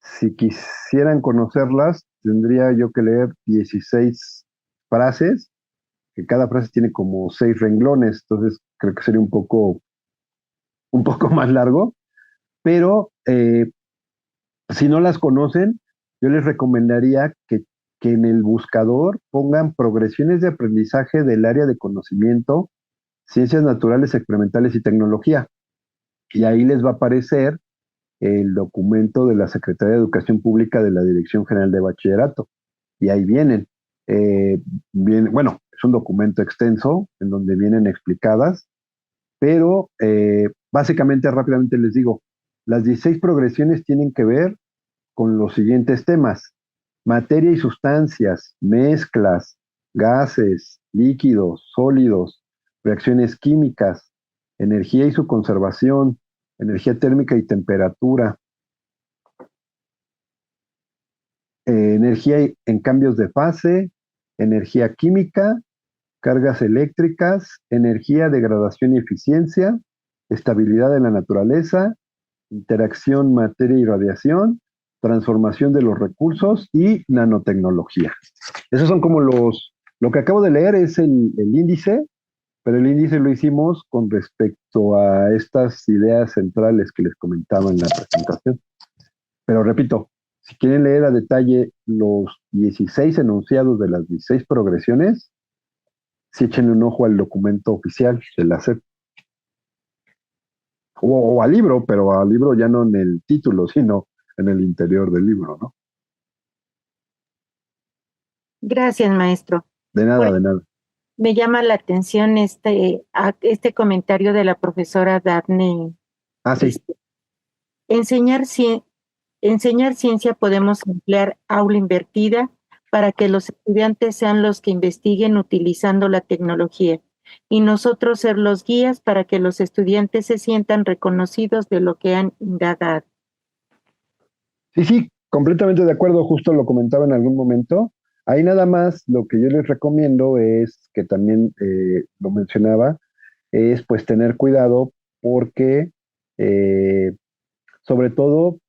si quisieran conocerlas, tendría yo que leer 16 frases, que cada frase tiene como 6 renglones, entonces creo que sería un poco más largo, pero si no las conocen, yo les recomendaría que en el buscador pongan progresiones de aprendizaje del área de conocimiento, ciencias naturales, experimentales y tecnología. Y ahí les va a aparecer el documento de la Secretaría de Educación Pública de la Dirección General de Bachillerato. Y ahí vienen. Bueno, es un documento extenso en donde vienen explicadas, pero básicamente rápidamente les digo, las 16 progresiones tienen que ver con los siguientes temas: materia y sustancias, mezclas, gases, líquidos, sólidos, reacciones químicas, energía y su conservación, energía térmica y temperatura, energía en cambios de fase, energía química, cargas eléctricas, energía, degradación y eficiencia, estabilidad de la naturaleza, interacción, materia y radiación, transformación de los recursos y nanotecnología. Esos son como lo que acabo de leer es el índice, pero el índice lo hicimos con respecto a estas ideas centrales que les comentaba en la presentación. Pero repito, si quieren leer a detalle los 16 enunciados de las 16 progresiones, sí échenle un ojo al documento oficial de la SEP. O al libro, pero al libro ya no en el título, sino en el interior del libro, ¿no? Gracias, maestro. De nada, de nada. Me llama la atención este comentario de la profesora Daphne. Ah, sí. Enseñar, enseñar ciencia podemos emplear aula invertida para que los estudiantes sean los que investiguen utilizando la tecnología y nosotros ser los guías para que los estudiantes se sientan reconocidos de lo que han indagado. Sí, completamente de acuerdo, justo lo comentaba en algún momento. Ahí nada más lo que yo les recomiendo es que también lo mencionaba, es pues tener cuidado porque, sobre todo,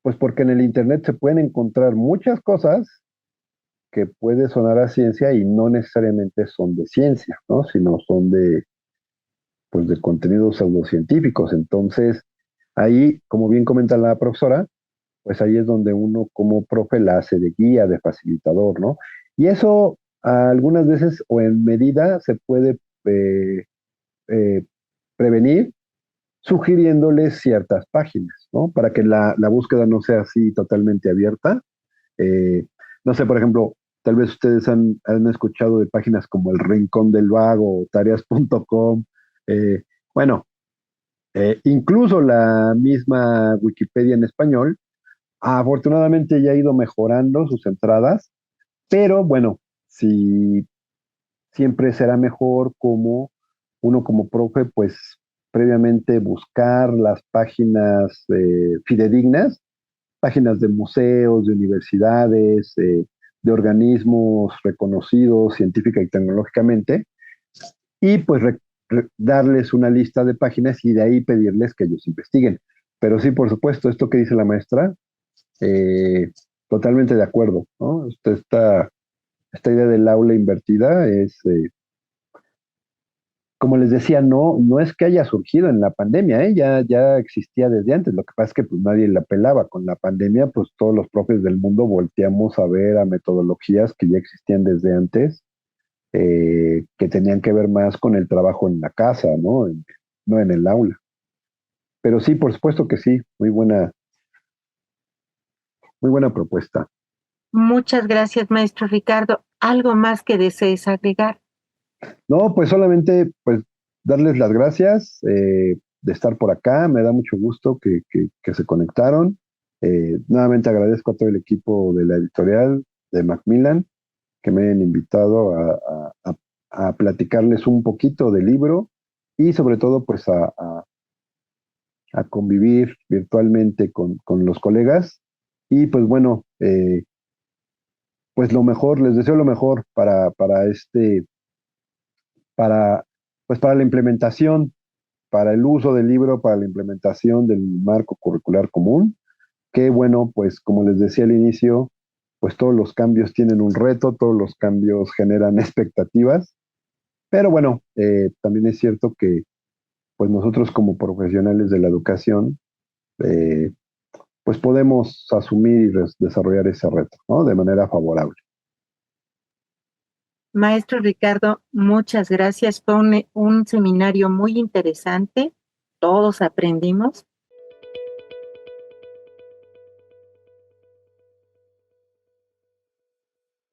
pues porque en el Internet se pueden encontrar muchas cosas que puede sonar a ciencia y no necesariamente son de ciencia, ¿no? Sino son pues de contenidos pseudocientíficos. Entonces, ahí, como bien comenta la profesora, pues ahí es donde uno como profe la hace de guía, de facilitador, ¿no? Y eso algunas veces o en medida se puede eh, prevenir sugiriéndoles ciertas páginas, ¿no? Para que la búsqueda no sea así totalmente abierta. Eh, no sé, por ejemplo, tal vez ustedes han escuchado de páginas como El Rincón del Vago o tareas.com. Bueno, incluso la misma Wikipedia en español, afortunadamente ya ha ido mejorando sus entradas, pero bueno, si siempre será mejor como uno como profe, pues previamente buscar las páginas fidedignas, páginas de museos, de universidades, de organismos reconocidos científica y tecnológicamente, y pues darles una lista de páginas y de ahí pedirles que ellos investiguen. Pero sí, por supuesto, esto que dice la maestra, eh, totalmente de acuerdo, ¿no? Esta idea del aula invertida es, como les decía, no es que haya surgido en la pandemia, ¿eh? Ya existía desde antes. Lo que pasa es que pues, nadie la pelaba. Con la pandemia, pues todos los profes del mundo volteamos a ver a metodologías que ya existían desde antes, que tenían que ver más con el trabajo en la casa, ¿no? No en el aula. Pero sí, por supuesto que sí, muy buena propuesta. Muchas gracias, maestro Ricardo. ¿Algo más que desees agregar? No, pues solamente pues darles las gracias de estar por acá. Me da mucho gusto que se conectaron. Nuevamente agradezco a todo el equipo de la editorial de Macmillan que me hayan invitado a platicarles un poquito del libro y sobre todo pues a convivir virtualmente con los colegas. Y pues bueno, pues lo mejor, les deseo lo mejor para, pues para la implementación, para el uso del libro, para la implementación del marco curricular común, que bueno, pues como les decía al inicio, pues todos los cambios tienen un reto, todos los cambios generan expectativas, pero bueno, también es cierto que pues nosotros como profesionales de la educación, eh, pues podemos asumir y desarrollar ese reto, ¿no? De manera favorable. Maestro Ricardo, muchas gracias. Fue un seminario muy interesante. Todos aprendimos.